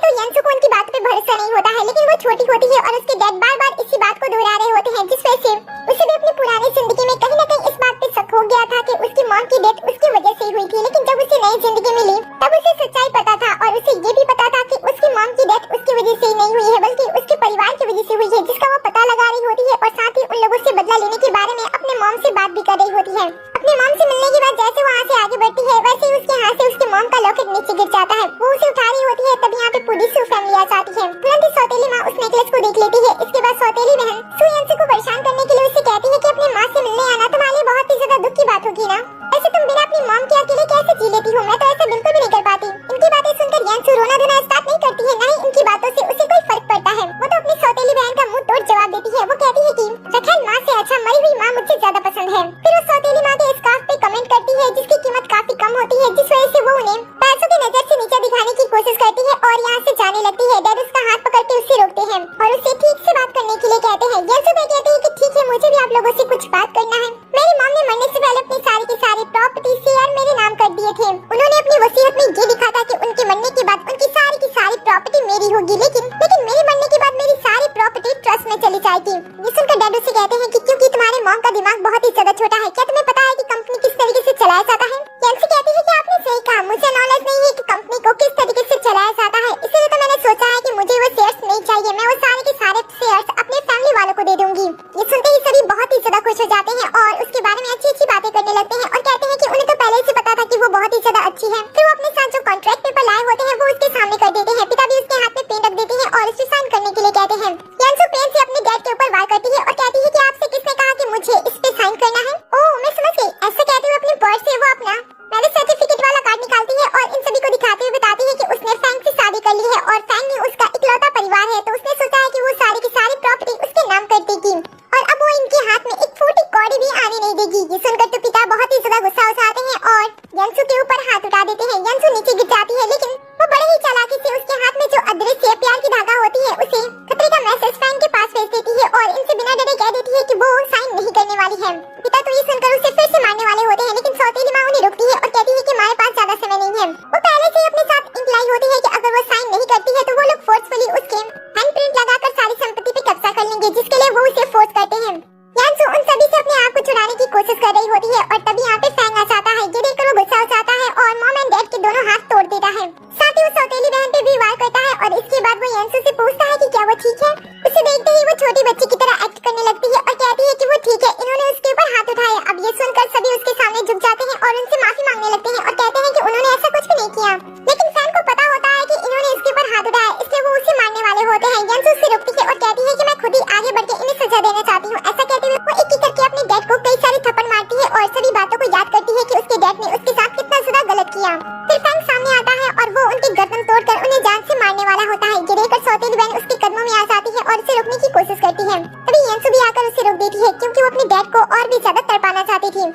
तो यंसू को उनकी बात पे भरोसा नहीं होता है, लेकिन वो छोटी होती है और उसके डैड बार-बार इसी बात को दोहरा रहे होते हैं, जिस वजह से उसे भी अपनी पुरानी जिंदगी में कहीं न कहीं इस बात पे शक हो गया था कि उसकी मॉम की डेथ उसकी वजह से हुई थी। लेकिन जब उसे नई जिंदगी मिली तब उसे सच्चाई पता था और उसे ये भी पता था कि उसकी मॉम की डेथ उसकी वजह से ही नहीं हुई है, बल्कि उसके परिवार की वजह से हुई है, जिसका वो पता लगा रही होती है और साथ ही उन लोगों से बदला लेने के बारे में अपने मॉम से बात भी कर रही होती है। अपने मॉम से मिलने के बाद जैसे वहाँ से आगे बढ़ती है, वैसे ही उसके हाथ से उसके मॉम का लॉकेट नीचे गिर जाता है। वो उसे उठा रही होती है, तब यहाँ पे पूरी सू फैमिली आ जाती है। तुरंत ही सौतेली माँ उस नेकलेस को देख लेती है। इसके बाद सौतेली बहन सू यंसू को परेशान करने के लिए उससे कहती है कि अपनी माँ से मिलने आना तुम्हारे लिए बहुत ही ज्यादा दुख की बात होगी ना। ऐसे तुम बिना अपनी मॉम के अकेले कैसे जी लेती हो? मैं तो ऐसा बिल्कुल भी नहीं कर पाती। इनकी बातें सुनकर यंसू रोना धोना स्टार्ट नहीं करती है, न ही इनकी बातों से उसे कोई फर्क पड़ता है। वो तो अपनी सौतेली बहन का मुंह तोड़ जवाब देती है। वो कहती है कि रखेल माँ से अच्छा मरी हुई माँ मुझे ज्यादा पसंद है। फिर वो सौतेली माँ के स्कार्फ पे कमेंट करती है, जिसकी कीमत काफी कम होती है, जिस वजह से वो उन्हें पैसों की नजर से नीचे दिखाने की कोशिश करती है और यहाँ से जाने लगती है। डैड उसका हाथ पकड़ के उसे रोकते हैं और उसे ठीक से बात करने के लिए कहते हैं। यंसू कहती है कि ठीक है, मुझे भी आप लोगों से कुछ बात करना है। मेरी मॉम ने मरने से पहले अपनी सारी की सारी प्रॉपर्टी शेयर मेरे नाम कर दिए थे। उन्होंने अपनी वसीयत में ये लिखा था कि उनके मरने के बाद उनकी सारी की सारी प्रॉपर्टी मेरी होगी, लेकिन मेरे मरने के बाद मेरी सारी प्रॉपर्टी ट्रस्ट में चली जाएगी। ये सुनकर डैड उसे कहते हैं कि क्योंकि तुम्हारे मॉम का दिमाग बहुत ही ज्यादा छोटा है, क्या तुम्हें पता है कि कंपनी किस तरीके से चलाया जाता है? यंसू कहती है कि आपने सही कहा, मुझे नॉलेज नहीं है कि कंपनी को किस तरीके से चलाया जाता है, इसलिए तो मैंने सोचा है कि मुझे वो शेयर्स नहीं चाहिए, मैं वो सारे के सारे शेयर्स अपने फैमिली वालों को दे दूंगी। ये सुनते ही सभी बहुत ही ज्यादा खुश हो जाते हैं और उसके बारे में अच्छी अच्छी बातें करने लगते हैं और कहते हैं कि उन्हें तो पहले से पता था कि वो बहुत ही ज्यादा अच्छी है। फिर वो अपने साथ जो कॉन्ट्रैक्ट पेपर लाए होते हैं वो उसके सामने कर देते हैं। पिता भी उसके हाथ में पेन रख देते हैं और उसे साइन करने के लिए कहते हैं। यंसू पेन से अपने डैड के ऊपर वार करती है और कहती है कि आपसे किसने कहा कि मुझे इस पे साइन करना है? ओह, मैं समझ गई। ऐसे कहते हुए अपने पर्स से वो अपना मैरिज सर्टिफिकेट वाला कार्ड निकालती है और इन सभी को दिखाते हुए बताती है कि उसने फैंग से शादी कर ली है और फैंग ही उसका इकलौता परिवार है, तो उसने सोचा है कि वो सारी की सारी प्रॉपर्टी उसके नाम कर देगी और अब वो इनके हाथ में एक छोटी कौड़ी भी आने नहीं देगी। ये सुनकर तो पिता बहुत ही ज्यादा गुस्सा हो जाते हैं और यंसू के ऊपर हाथ उठा देते हैं। यंसू नीचे गिर जाती है, लेकिन वो बड़े ही चालाकी से उसके हाथ में जो अदृश्य प्यार की धागा होती है उसे खतरे का मैसेज फैंग के पास भेज देती है और इनसे बिना डरे कह देती है कि वो साइन नहीं करने वाली है। पिता तो ये सुनकर उसे फिर से मारने वाले होते हैं, लेकिन सौतेली माँ उन्हें रोकती है और कहती है कि हमारे पास ज्यादा समय नहीं है। वो पहले से ही अपने साथ इंक लाई होती है कि अगर वो साइन नहीं करती है तो वो लोग फोर्सफुली उसके हैंडप्रिंट लगाकर सारी संपत्ति पे कब्जा कर लेंगे, जिसके लिए वो उसे फोर्स करते हैं। यंसू उन सभी से अपने आप को छुड़ाने की कोशिश कर रही होती है और तभी यहाँ पे फैंग आ जाता है। ये देखकर वो गुस्सा हो जाता है और मॉम एंड डैड के दोनों हाथ तोड़ देता है। साथ ही वो सौतेली बहन पे भी वार करता है और इसके बाद वो यंसू से पूछता है कि क्या वो ठीक है। उसे देखते ही वो छोटी बच्ची की तरह एक्ट करने लगती है और कहती है कि वो ठीक है। इन्होंने उसके ऊपर हाथ उठाया। अब ये सुनकर सभी उसके सामने झुक जाते हैं और उनसे माफी मांगने लगते हैं और कहते हैं कि उन्होंने ऐसा कुछ भी नहीं किया, लेकिन फैंग को पता होता है कि इन्होंने इसके ऊपर हाथ उठाया, इसलिए वो उसे मारने वाले होते हैं। यंसू उससे रुकती है और कहती है कि मैं खुद ही आगे बढ़ के इन्हें सजा देना चाहती हूँ। ऐसा कहते हुए वो एक एक करके अपने डैड को कई सारे थप्पड़ मारती है और सभी बातों को याद करती है कि उसके डैड ने उसके साथ कितना ज्यादा गलत किया। फिर फैंग सामने आता है और वो उनकी गर्दन तोड़कर उन्हें जान से मारने वाला होता है। ये देखकर सौतेली बहन उसके कदमों में आ जाती है और उसे रोकने की कोशिश करती है। तभी यंसू भी आकर उसे रोक देती है, क्योंकि वो अपने डैड को और भी ज्यादा तड़पाना चाहती थी।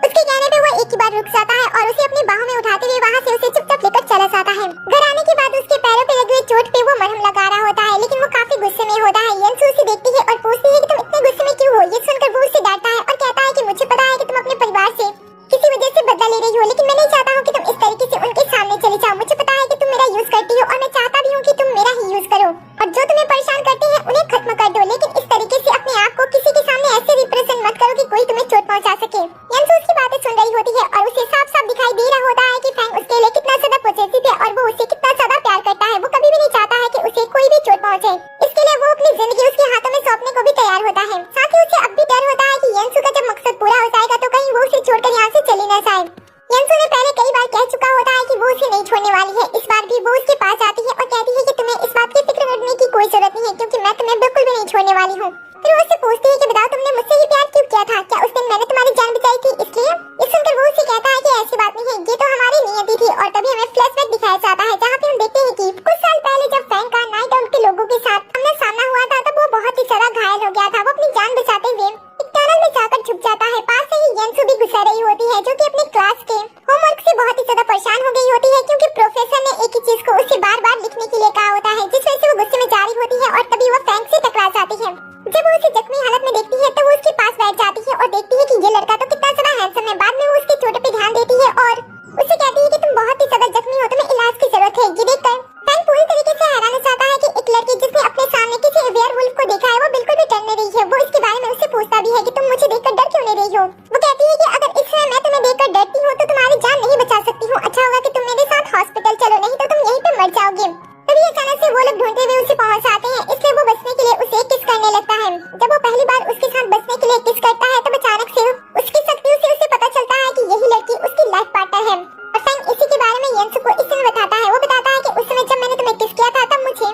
उसके कहने पे वो एक ही बार रुक जाता है और उसे अपनी बाहों में उठाते हुए वहाँ से उसे चुपचाप लेकर चला जाता है। घर आने के बाद उसके पैरों पे लगी हुई चोट पे वो मरहम लगा रहा होता है, लेकिन वो काफी गुस्से में होता है। यंसू उसे देखती है और पूछती है कि तुम इतने गुस्से में क्यों हो? ये सुनकर वो उसे डांटता है और कहता है कि मुझे पता है कि तुम अपने परिवार से किसी वजह से बदला ले रही हो, लेकिन मैं नहीं चाहता हूँ कि तुम इस तरीके से उनके सामने चली जाओ। मुझे पता है कि तुम मेरा यूज करती हो और मैं चाहता भी हूँ कि तुम मेरा ही यूज करो और जो तुम्हें परेशान करते हैं उन्हें खत्म कर दो, लेकिन इस तरीके से अपने आप को किसी के सामने ऐसे रिप्रेजेंट मत करो कि कोई तुम्हें चोट पहुंचा सके। यंसू उसकी बातें सुन रही होती है और उसे साफ साफ दिखाई दे रहा होता है कि फैंग उसके लिए कितना ज्यादा पॉजिटिव है और वो उसे कितना ज्यादा प्यार करता है। वो कभी भी नहीं चाहता है कि उसे कोई भी चोट पहुंचे, इसके लिए वो अपनी जिंदगी उसके हाथों में सौंपने को भी तैयार होता है। साथ ही उसे अब भी डर होता है कि यंसू का जब मकसद पूरा हो जाएगा तो कहीं वो उसे छोड़कर यहाँ से चली न जाए। यंसू ने पहले कई बार कह चुका होता है कि वो उसे नहीं छोड़ने वाली है। इस बार भी वो उसके पास आती है और कहती है कि तुम्हें इस बात की फिक्र करने की कोई जरूरत नहीं है, क्योंकि मैं तुम्हें बिल्कुल भी नहीं छोड़ने वाली हूँ। फिर वो उससे पूछती है कि बताओ तुमने मुझसे ये प्यार क्यों किया था? क्या उस दिन मैंने तुम्हारी जान बचाई थी इसलिए? ये सुनकर वो उसे कहता है कि ऐसी बात नहीं है, ये तो हमारी नियति थी। और तभी हमें फ्लैशबैक दिखाया जाता है जहाँ पे हम देखते हैं कि कुछ साल पहले जब फैंग का नाइट आउट के लोगों के साथ आमना सामना हुआ था तब वो बहुत ही ज्यादा घायल हो गया था। वो अपनी जान बचाते हुए एक टनल में जाकर छुप जाता है। पास से ही यंसू भी गुजर रही होती है, जो कि अपने क्लास के होमवर्क से बहुत ही ज्यादा परेशान हो गई होती है, क्योंकि प्रोफेसर ने एक ही चीज को उसे बार-बार लिखने के लिए कहा होता है, जिस वजह से वो गुस्से में जा रही होती है और तभी वो फैंग से टकरा जाती है। जब वो उसे जख्मी हालत में देखती है तो वो उसके पास बैठ जाती है और देखती है कि ये लड़का तो कितना ज्यादा हैंडसम है। बाद में वो उसके चोट पे ध्यान देती है और उससे कहती है कि तुम बहुत ही ज्यादा जख्मी हो, तुम्हें इलाज की जरूरत थे। ये देखकर फैंग पूरी तरीके से हैरान हो जाता है कि एक लड़की जिसने अपने सामने किसी वेयरवुल्फ को देखा है वो बिल्कुल भी डर नहीं रही है। वो इसके बारे में उससे पूछता भी है कि तुम मुझे देखकर डर क्यों नहीं रही हो। वो कहती है कि अगर इस समय मैं तुम्हें देखकर डरती हूँ तो तुम्हारी जान नहीं बचा सकती हूँ। अच्छा होगा कि तुम मेरे साथ हॉस्पिटल चलो, नहीं तो तुम यहीं पे मर जाओगे। तभी अचानक से वो लोग ढूंढते हुए उसे पहुंच आते हैं, इसलिए वो बचने के लिए उसे किस करने लगता है। जब वो पहली बार उसके साथ बचने के लिए किस करता है तब अचानक से उसकी शक्तियों से उसे पता चलता है कि यही लड़की उसकी लाइफ पार्टनर है। और फैंग इसी के बारे में यंसु को इस समय बताता है। वो बताता है कि उस समय जब मैंने तुम्हें किस किया था तब मुझे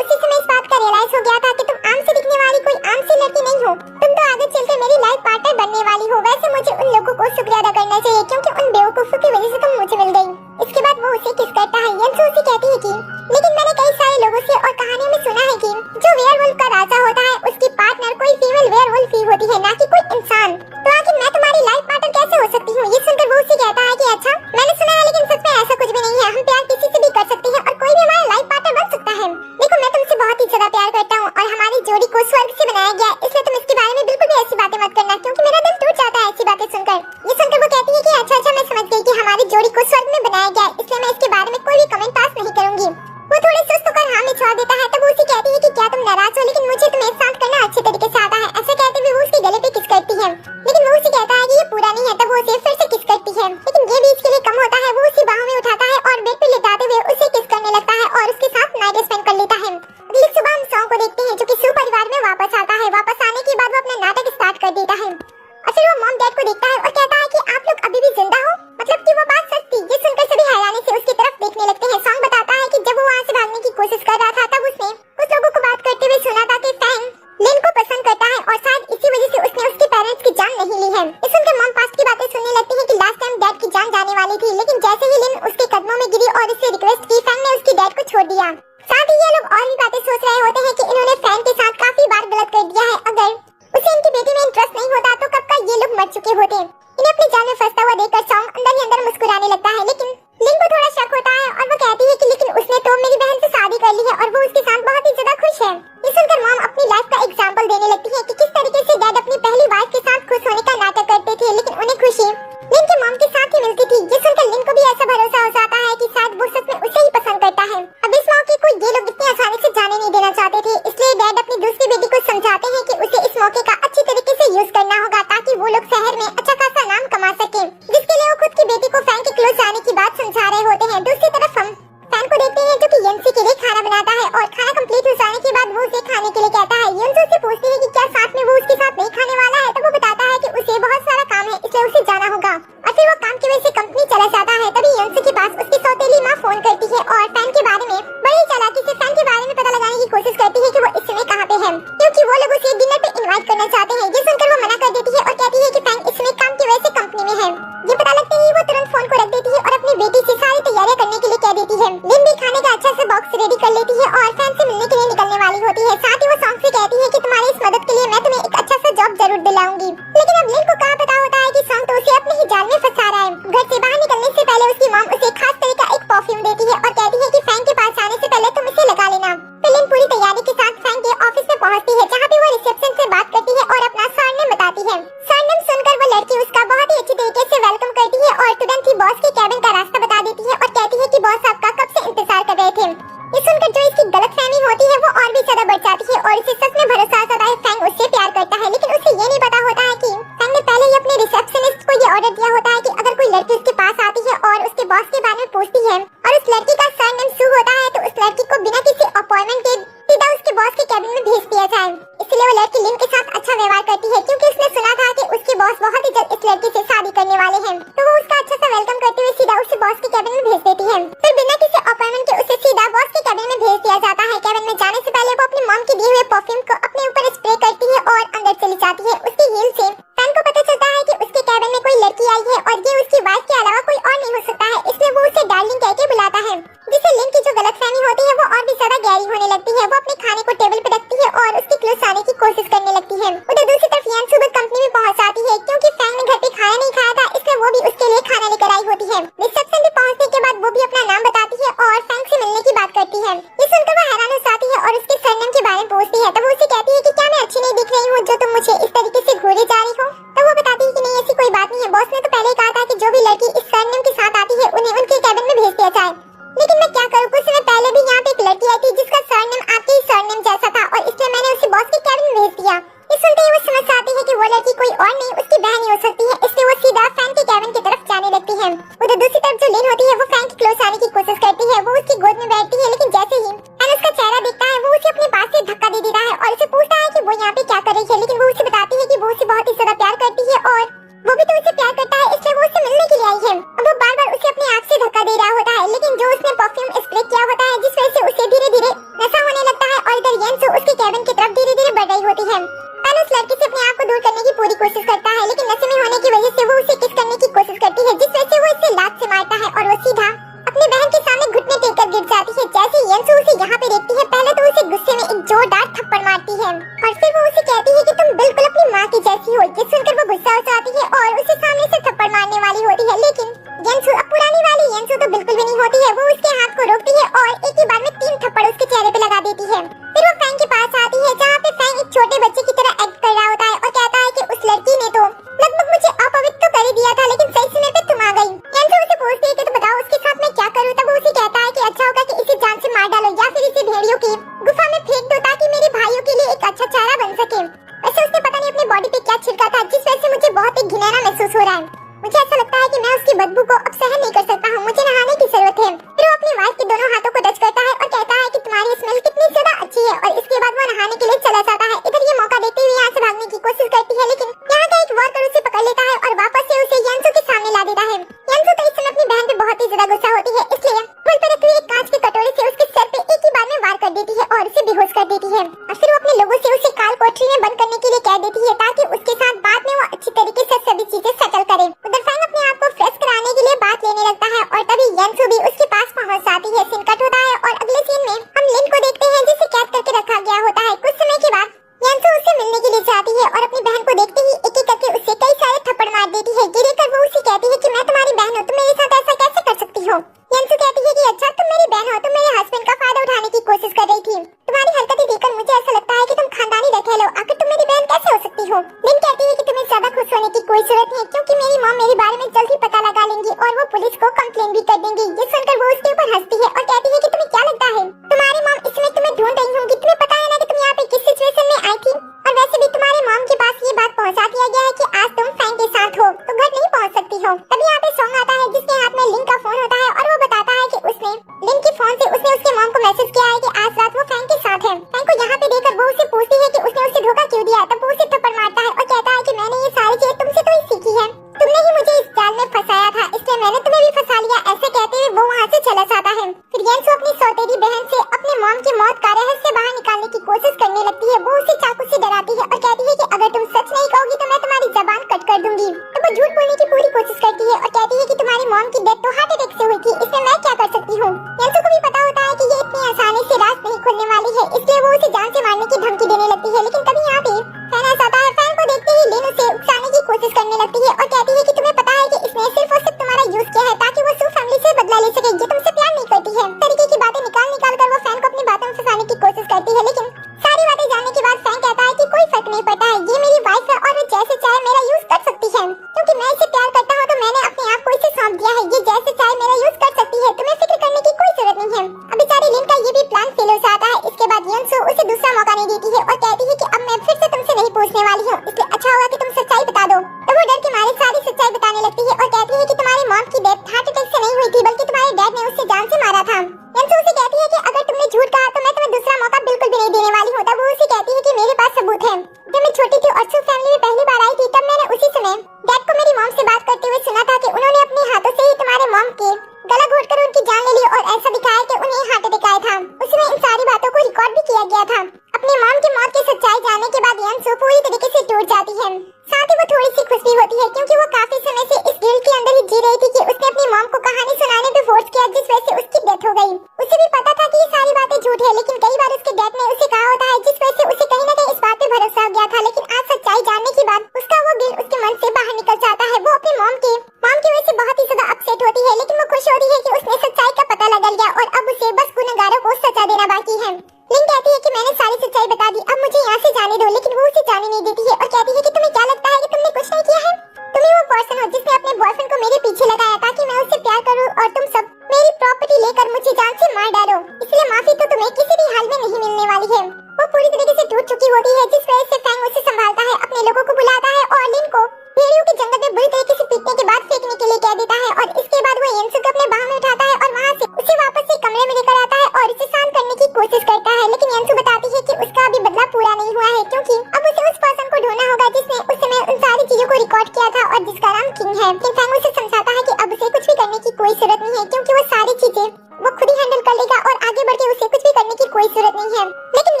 उसी समय इस बात का रियलाइज हो गया था कि तुम आम से दिखने वाली कोई आम सी लड़की नहीं हो, तुम तो आगे चलकर मेरी लाइफ पार्टनर बनने वाली हो। वैसे मुझे उन लोगों को शुक्रिया अदा करना चाहिए क्योंकि उन बेवकूफों की वजह से तुम मुझे मिल गई। इसके बाद वो उसे किस करता है। यंसु उसे कहती है कि लेकिन मैंने कई सारे लोगों से और कहानियों में सुना है कि जो वेयरवुल्फ का राजा होता है उसकी पार्टनर कोई फीमेल वेयरवुल्फ ही होती है, ना कि कोई इंसान। तो आखिर मैं तुम्हारी लाइफ पार्टनर कैसे हो सकती हूँ? ये सुनकर वो उसे कहता है कि अच्छा मैंने सुना है लेकिन सच में ऐसा कुछ भी नहीं है। हम प्यार किसी से भी कर सकते हैं और कोई भी हमारा लाइफ पार्टनर बन सकता है। देखो मैं तुमसे बहुत ही ज्यादा प्यार करता हूँ और हमारी जोड़ी को स्वर्ग से बनाया गया, इसलिए तुम इसके बारे में बिल्कुल भी ऐसी बातें मत करना क्योंकि मेरा दिल टूट जाता है ऐसी बातें सुनकर। ये सुनकर वो कहती है कि अच्छा मैं समझ गई कि हमारी जोड़ी को स्वर्ग में बनाया गया, इसलिए मैं इसके बारे में कोई भी कमेंट पास नहीं करूंगी। वो थोड़े सुस्त होकर हाँ में छोड़ देता है। तब वो उसे कहती है कि क्या तुम नाराज हो, लेकिन मुझे तुम्हें साथ करना अच्छे तरीके से आता है। ऐसा कहते हुए वो उसके गले पे किस करती है, लेकिन वो उसे कहता है कि ये पूरा नहीं है। तब वो उसे फिर से किस करती है, लेकिन ये भी इसके लिए कम होता है। वो उसे बाहों में उठाता है और बेड पे लेटाते हुए उसे किस करने लगता है और उसके साथ नाइट स्पेंड कर लेता है। अगली सुबह हम सॉन्ग को देखते हैं जो कि सू परिवार में वापस आता है। वापस आने के बाद वो अपना नाटक स्टार्ट कर देता है और फिर वो मॉम डैड को देखता है और कहता है कि आप लोग अभी भी जिंदा हो, मतलब कि वो बात सच थी। ये सुनकर सभी हैरानी से उसकी तरफ देखने लगते हैं। सॉन्ग बताता है कि जब वो वहाँ से भागने की कोशिश कर रहा था तब उसने कुछ लोगों को बात करते हुए सुना था कि फैंग लिन को पसंद करता है और शायद इसी वजह से उसने उसके पेरेंट्स की जान नहीं ली है। इस सुनकर मॉम पास्ट की बातें सुनने लगती है कि लास्ट टाइम डैड की जान जाने वाली थी, लेकिन जैसे ही लिन उसके कदमों में गिरी और उससे रिक्वेस्ट की, फैंग ने उसके डैड को छोड़ दिया। साथ ही ये लोग और भी बातें सोच रहे होते हैं कि इन्होंने फैंग के साथ काफी बार गलत कर दिया है। अगर उसे इनकी बेटी में इंटरेस्ट नहीं होता तो कब का ये लोग मर चुके होते। इन्हें अपनी जान में फंसता हुआ देखकर सॉन्ग अंदर ही अंदर मुस्कुराने लगता है, लेकिन लिन को थोड़ा शक होता है और वो कहती है कि लेकिन उसने तो मेरी बहन से शादी कर ली है और वो उसके साथ बहुत ही ज्यादा खुश है। ये सुनकर मॉम अपनी लाइफ का एग्जांपल देने लगती है कि किस तरीके से डैड अपनी पहली वाइफ के साथ खुश होने का नाटक करते थे, लेकिन उन्हें खुशी लिन के मॉम के साथ ही मिलती थी। ये सुनकर लिन को भी ऐसा भरोसा हो जाता है कि शायद वो सच में उसे ही पसंद करता है। अब इस मौके को ये लोग इतनी आसानी से जाने नहीं देना चाहते थे, इसलिए डैड अपनी दूसरी बेटी को समझाते हैं कि उसे इस मौके का अच्छी तरीके से यूज करना होगा ताकि वो लोग शहर में अच्छा खासा नाम कमा सके, जिसके लिए वो खुद की बेटी को फैंग के क्लोज जाने की बात समझा रहे होते हैं। दूसरी तरफ हम फैंग को देखते हैं जो कि यंसु के लिए खाना बनाता है और खाना कंप्लीट हो जाने के बाद वो उसे खाने के लिए कहता है। यंसु से पूछती है कि क्या साथ में वो उसके साथ नहीं खाने वाला है, तो वो बताता है कि उसे बहुत सारा काम है इसलिए उसे जाना होगा और फिर वो काम की वजह से कंपनी चला जाता है। तभी यंसु के पास उसकी सौतेली माँ फोन करती है और फैंग के बारे में बड़ी चालाकी से फैंग के बारे में पता लगाने की कोशिश करती है कि वो इस समय कहाँ पे है, क्योंकि वो लोग उसे डिनर पे इनवाइट करना चाहते हैं। ये सुनकर वो मना कर देती है और कहती है कि फैंग इस समय काम की वजह से कंपनी में है। ये पता लगते ही वो तुरंत फोन को रख देती है और अपनी बेटी से सारी तैयारियां करने के लिए कह देती है। लिन भी खाने का अच्छा सा बॉक्स रेडी कर लेती है और फैंग से मिलने के लिए निकलने वाली होती है। साथ ही वो सॉन्ग से कहती है कि तुम्हारी इस मदद के लिए मैं तुम्हें एक अच्छा सा जॉब जरूर दिलाऊंगी, लेकिन अब लिन को कहाँ पता होता है कि सॉन्ग तो उसे अपने ही जाल में फंसा रहा है। घर से बाहर निकलने से पहले उसकी मॉम उसे खास तरह का एक परफ्यूम देती है और कहती है कि फैंग के पास जाने से पहले तुम इसे लगा लेना। फिर लिन पूरी तैयारी के साथ फैंग के ऑफिस में पहुंचती है जहाँ पे वो रिसेप्शन से बात करती है और अपना सरनेम बताती है। सरनेम सुनकर वो लड़की उसका बहुत ही अच्छी तरीके से वेलकम करती है और तुरंत ही बॉस के कैबिन का रास्ता बता देती है और कहती है कि बॉस आपका कब से इंतजार कर रहे थे। ये सुनकर जो इसकी गलतफहमी होती है वो और भी ज्यादा बढ़ जाती है और इसे सच में भरोसा आ जाता है फैंग उससे प्यार करता है, लेकिन उसे ये नहीं पता होता है कि फैंग ने पहले ही अपने रिसेप्शनिस्ट को ये ऑर्डर दिया होता है कि अगर कोई लड़की उसके पास आती है और उसके बॉस के बारे में पूछती है और उस लड़की का सरनेम सू होता है तो उस लड़की को बिना किसी अपॉइंटमेंट के सीधा उसके बॉस के कैबिन में भेज दिया जाए। इसलिए वो लड़की लिन के साथ अच्छा व्यवहार करती है क्योंकि उसने सुना था कि उसके बॉस बहुत ही जल्द इस लड़की से शादी करने वाले हैं, तो वो उसका अच्छा सा वेलकम करते हुए सीधा उसे बॉस के कैबिन में भेज देती है। फिर बिना किसी अपॉइंटमेंट के उसे सीधा बॉस के कैबिन में भेज दिया जाता है। कैबिन में जाने से पहले वो अपनी मॉम के दिए हुए परफ्यूम को अपने ऊपर स्प्रे करती है और अंदर चली जाती है। उसकी हील से फैंग को पता चलता है कि उसके कैबिन में कोई लड़की आई है और ये उसकी वाइफ के अलावा कोई और नहीं हो सकता है, इसलिए वो उसे डार्लिंग कह के बुलाता है, जिससे लिन की जो गलतफहमी होती है वो और भी ज्यादा गहरी होने लगती है। वो अपने खाने को टेबल पे रखती है और उसके क्लोज आने की कोशिश करने लगती है। उधर दूसरी तरफ यंसु सुबह कंपनी में पहुंच जाती है क्योंकि फैंग ने घर पे खाना नहीं खाया था, इसलिए वो भी उसके लिए खाना लेकर आई होती है। रिसेप्शन पे पहुंचने के बाद वो भी अपना नाम बताती है और फैंग से मिलने की बात करती है। ये सुनकर वो हैरान हो जाती है और उसके सरनेम के बारे में पूछती है, तब वो उसे कहती है कि क्या मैं अच्छी नहीं दिख रही हूँ जो तुम मुझे इस तरीके से घूरे जा रही हो। तब वो बताती है कि नहीं, ऐसी कोई बात नहीं है, बॉस ने तो पहले ही कहा था कि जो भी लड़की इस सरनेम के साथ आती है उन्हें उनके कैबिन में भेज दिया जाए। लेकिन मैं क्या करूँ, कुछ समय पहले भी यहाँ पे एक लड़की आई थी जिसका सरनेम आपके ही सरनेम जैसा था और इसलिए मैंने उसे बॉस के कैबिन में भेज दिया। ये सुनते ही वो समझ आती है कि वो लड़की कोई और नहीं उसकी बहन ही हो सकती है, इसलिए वो सीधा फैन के कैबिन की तरफ जाने लगती है। उधर दूसरी तरफ जो लिन होती है वो फैन के क्लोज आने की कोशिश करती है, वो उसकी गोद में बैठती है, लेकिन जैसे ही फैन उसका चेहरा देखता है वो उसे अपने पास से धक्का दे देता है और उसे पूछता है कि वो यहाँ पे क्या कर रही है, लेकिन वो उसे बताती है कि वो उसे बहुत ही ज्यादा प्यार करती है और वो भी तो उसे प्यार करता है, इसलिए वो उससे मिलने के लिए आई है। अब वो बार-बार उसे अपनी आँख से धक्का दे रहा होता है, लेकिन जो उसने परफ्यूम स्प्रे किया होता है जिस वजह से उसे धीरे-धीरे नशा होने लगता है और इधर येंसू उसके कैबिन की तरफ धीरे-धीरे बढ़ रही होती है। फैन उस लड़के से अपने आप को दूर करने की पूरी कोशिश करता है, लेकिन नशे में होने की वजह से वो उसे किस करने की कोशिश करती है, जिस वजह से वो इसे लात से मारता है और वो सीधा अपनी बहन के सामने घुटने टेक कर गिर जाती है। जैसे येंसू उसे यहाँ पे देखती है, पहले तो उसे गुस्से में एक जोरदार थप्पड़ मारती है और फिर वो उसे कहती है कि तुम बिल्कुल अपनी माँ की जैसी हो। ये सुनकर वो गुस्सा हो जाती है और उसे सामने से थप्पड़ मारने वाली होती है, लेकिन येंसू, अब पुरानी वाली येंसू तो बिल्कुल भी नहीं होती है। वो उसके हाथ को रोकती है और एक ही बार में 3 थप्पड़ उसके चेहरे पे लगा देती है। फिर वो फैंग के पास आती है जहाँ पे फैंग एक छोटे बच्चे की तरह एक्ट कर रहा होता है और कहता है कि उस लड़की ने तो लगभग मुझे अपवित्र तो कर ही दिया था, लेकिन सही समय पे तुम आ गई। येंसू उसे पूछती है कि तो बताओ उसके साथ मैं क्या करूँ, तब वो उसे कहता है कि अच्छा होगा कि इसे जान से मार डालो या फिर इसे भेड़ियों की गुफा में फेंक दो ताकि मेरे भाइयों के लिए एक अच्छा चारा बन सके। वैसे उसने पता नहीं अपनी बॉडी पे क्या छिड़का था जिस वजह से मुझे बहुत ही घिनौना महसूस हो रहा है। मुझे ऐसा लगता है कि मैं उसकी बदबू को अब सहन नहीं कर सकता हूँ, मुझे नहाने की जरूरत है। फिर वो अपनी वाइफ के दोनों हाथों को टच करता है और कहता है कि तुम्हारी स्मेल कितनी ज्यादा अच्छी है और इसके बाद वो नहाने के लिए चला जाता है। इधर ये मौका देखते हुए यहाँ से भागने की कोशिश करती है, लेकिन यहाँ का एक वर्कर उसे पकड़ लेता है और वापस से उसे येंसू के सामने ला देता है। येंसू तो इस समय अपनी बहन पे बहुत ही ज्यादा गुस्सा होती है, इसलिए पुल पर रखी एक कांच के कटोरे से उसके सर पे एक ही बार में वार कर देती है और उसे बेहोश कर देती है और फिर वो अपने लोगों से उसे काल कोठरी में बंद करने के लिए कह देती है ताकि उसके साथ बाद में वो अच्छी तरीके से सभी चीजें सेटल करे। उधर फैंग अपने आप को फ्रेश कराने के लिए बात लेने लगता है और तभी येंसू भी उसके पास पहुंच जाती है। सीन कट होता है और अगले सीन में हम लिन को देखते हैं जिसे कैद करके रखा गया होता है। कुछ समय के बाद येंसू उससे मिलने के लिए जाती है और अपनी बहन को देखते ही एक एक करके उससे कई सारे थप्पड़ मार देती है। ये देखकर वो उसे कहती है कि मैं तुम्हारी बहन हूँ, तुम मेरे साथ ऐसा कैसे कर सकती हो। येंसू कहती है कि अच्छा तुम मेरी बहन हो, तुम मेरे हस्बैंड का फायदा उठाने की कोशिश कर रही थी। तुम्हारी हरकतें देखकर मुझे ऐसा लगता है कि तुम खानदानी रखेल हो, आखिर तुम मेरी बहन कैसे हो सकती हो। लिन कहती है कि तुम्हें ज्यादा खुश होने की कोई जरूरत नहीं, क्योंकि मेरी मॉम मेरे बारे में जल्द ही पता लगा लेंगी और वो पुलिस को कंप्लेन भी कर देंगी। ये सुनकर वो उसके ऊपर हंसती है और कहती है कि तुम्हें क्या लगता है तुम्हारी मॉम इसमें तुम्हें ढूंढ रही होंगी, तुम्हें पता है ना कि तुम यहाँ पे किस सिचुएशन में आई थी। और वैसे भी तुम्हारे मॉम के पास ये बात पहुँचा दिया गया है कि आज तुम फैंग के साथ हो तो घर नहीं पहुँच सकती हो। तभी यहाँ पे सॉन्ग आता है जिसके हाथ में लिन का फोन होता है और वो बताता है कि उसने लिन के फोन से उसने उसके मॉम को मैसेज किया है कि आज रात वो फैंग के साथ है। फैंग को यहाँ पे देखकर वो उसे पूछती है कि उसने उसे धोखा क्यों दिया, तब वो उसे थप्पड़ मारता है और कहता है कि मैंने ये सारी चीजें तुमसे तो ही सीखी है, तुमने ही मुझे इस जाल में फंसाया था, इसलिए मैंने तुम्हें भी फंसा लिया। ऐसे कहते हुए वो वहाँ से चला जाता है। फिर येंसू अपनी सौतेली बहन से अपने मॉम की मौत का रहस्य बाहर निकालने की कोशिश करने लगती है। वो उसे चाकू से डराती है और कहती है कि अगर तुम सच नहीं कहोगी तो मैं तुम्हारी जबान कट कर दूंगी। तो वो झूठ बोलने की पूरी कोशिश करती है और कहती है कि तुम्हारी मॉम की डेथ तो हार्ट अटैक से हुई थी, इसमें मैं क्या कर सकती हूँ। येंसू को भी पता होता है कि ये इतनी आसानी से रात नहीं खुलने वाली है, इसलिए वो उसे जान से मारने की धमकी देने लगती है। लेकिन तभी यहाँ पे फैन आ जाता है। फैन को देखते ही लिन उसे उकसाने की कोशिश करने लगती है और कहती है कि तुम्हें पता है कि इसने सिर्फ और सिर्फ तुम्हारा यूज किया है ताकि वो सू फैमिली से बदला ले सके, ये तुमसे प्यार नहीं करती है। तरीके की बातें निकाल कर वो फैन को अपनी बातों में फंसाने की कोशिश करती है, लेकिन सारी बातें जानने के बाद फैन कहता है कि कोई फर्क नहीं पड़ता है, ये मेरी वाइफ है और वो जैसे चाहे मेरा यूज कर सकती है, क्योंकि मैं इसे प्यार करता हूँ तो मैंने अपने आप को इसे सौंप दिया है, ये जैसे चाहे मेरा यूज कर सकती है, तुम्हें फिक्र करने की कोई जरूरत नहीं है। अब बेचारी लिन का ये भी प्लान फेल हो जाता है। इसके बाद येंसू उसे दूसरा मौका नहीं देती है और कहती है कि अब मैं फिर से तुमसे नहीं पूछने वाली हूँ, इसलिए अच्छा होगा कि तुम सच्चाई बता दो। तो वो डर के मारे सारी सच्चाई बताने लगती है और कहती है कि तुम्हारी मॉम की डेथ हार्ट अटैक से नहीं हुई थी, बल्कि तुम्हारे डैड ने उससे जान से मारा था। येंसू उसे कहती है कि अगर तुमने झूठ कहा तो मैं तुम्हें दूसरा मौका बिल्कुल भी नहीं देने वाली हूँ। तब वो उसे कहती है कि मेरे पास सबूत है। जब मैं छोटी थी और सू फैमिली में पहली बार आई थी तब मैंने उसी समय डैड को मेरी मॉम से बात करते हुए सुना था कि उन्होंने अपने हाथों से ही तुम्हारे मॉम के गला घोटकर उनकी जान ले ली और ऐसा दिखाया कि उन्हें हार्ट अटैक आया था। उसमें इन सारी बातों को रिकॉर्ड भी किया गया था। अपनी मॉम की मौत की सच्चाई जानने के बाद येंसू पूरी तरीके से टूट जाती है। साथ ही वो थोड़ी सी खुश भी होती है क्योंकि वो काफी समय से इस गिल्ट के अंदर ही जी रही थी कि उसने अपनी मॉम को कहानी सुनाने पे फोर्स किया, जिस वजह से उसकी डेथ हो गई। उसे भी पता था कि ये सारी बातें झूठ है, लेकिन कई बार उसके डैड ने उसे कहा होता है, जिस वजह से उसे कहीं न कहीं इस बात पे भरोसा हो गया था। लेकिन आज सच्चाई जानने के बाद उसका वो गिल्ट उसके मन से बाहर निकल जाता है। वो अपनी मॉम की वजह से बहुत ही ज्यादा अपसेट होती है, लेकिन वो खुश होती है कि उसने सच्चाई का पता लगा लिया और अब उसे बस गुनहगारों को सजा देना बाकी है। लिन कहती है कि मैंने सारी सच्चाई बता दी, अब मुझे यहाँ से जाने दो, लेकिन वो उसे जाने नहीं देती है और कहती है कि तुम्हें क्या लगता है कि तुमने कुछ नहीं किया है? तुम ही वो पर्सन हो जिसने अपने बॉयफ्रेंड को मेरे पीछे लगाया ताकि मैं उससे प्यार करूँ और तुम सब मेरी प्रॉपर्टी प्रॉपर्टी लेकर मुझे जान से मार डालो, इसलिए माफी तो तुम्हें किसी भी हाल में नहीं मिलने वाली है। वो पूरी तरीके से टूट चुकी होती है, जिस वजह से फैंग उसे संभालता है, अपने लोगों को बुलाता है और लिन को भेड़ियों के जंगल में बुरी तरीके से पीटने के बाद फेंकने के लिए कह देता है। और इसके बाद वो यंसु को अपने बाह में उठाता है और वहाँ से उसे वापस से कमरे में लेकर आता है और उसे शांत करने की कोशिश करता है। लेकिन यंसु बताती है कि उसका अभी बदला पूरा नहीं हुआ है, क्योंकि अब उसे उस पर्सन को ढूंढना होगा जिसने उस समय उन सारी चीजों को रिकॉर्ड किया था और जिसका नाम किंग है। लेकिन फैंग उसे समझाता है कि अब उसे कुछ भी करने की कोई जरूरत नहीं है, क्योंकि वो सारी चीजें वो खुद ही हैंडल कर लेगा और आगे बढ़ के उसे कुछ भी करने की कोई जरूरत नहीं है। लेकिन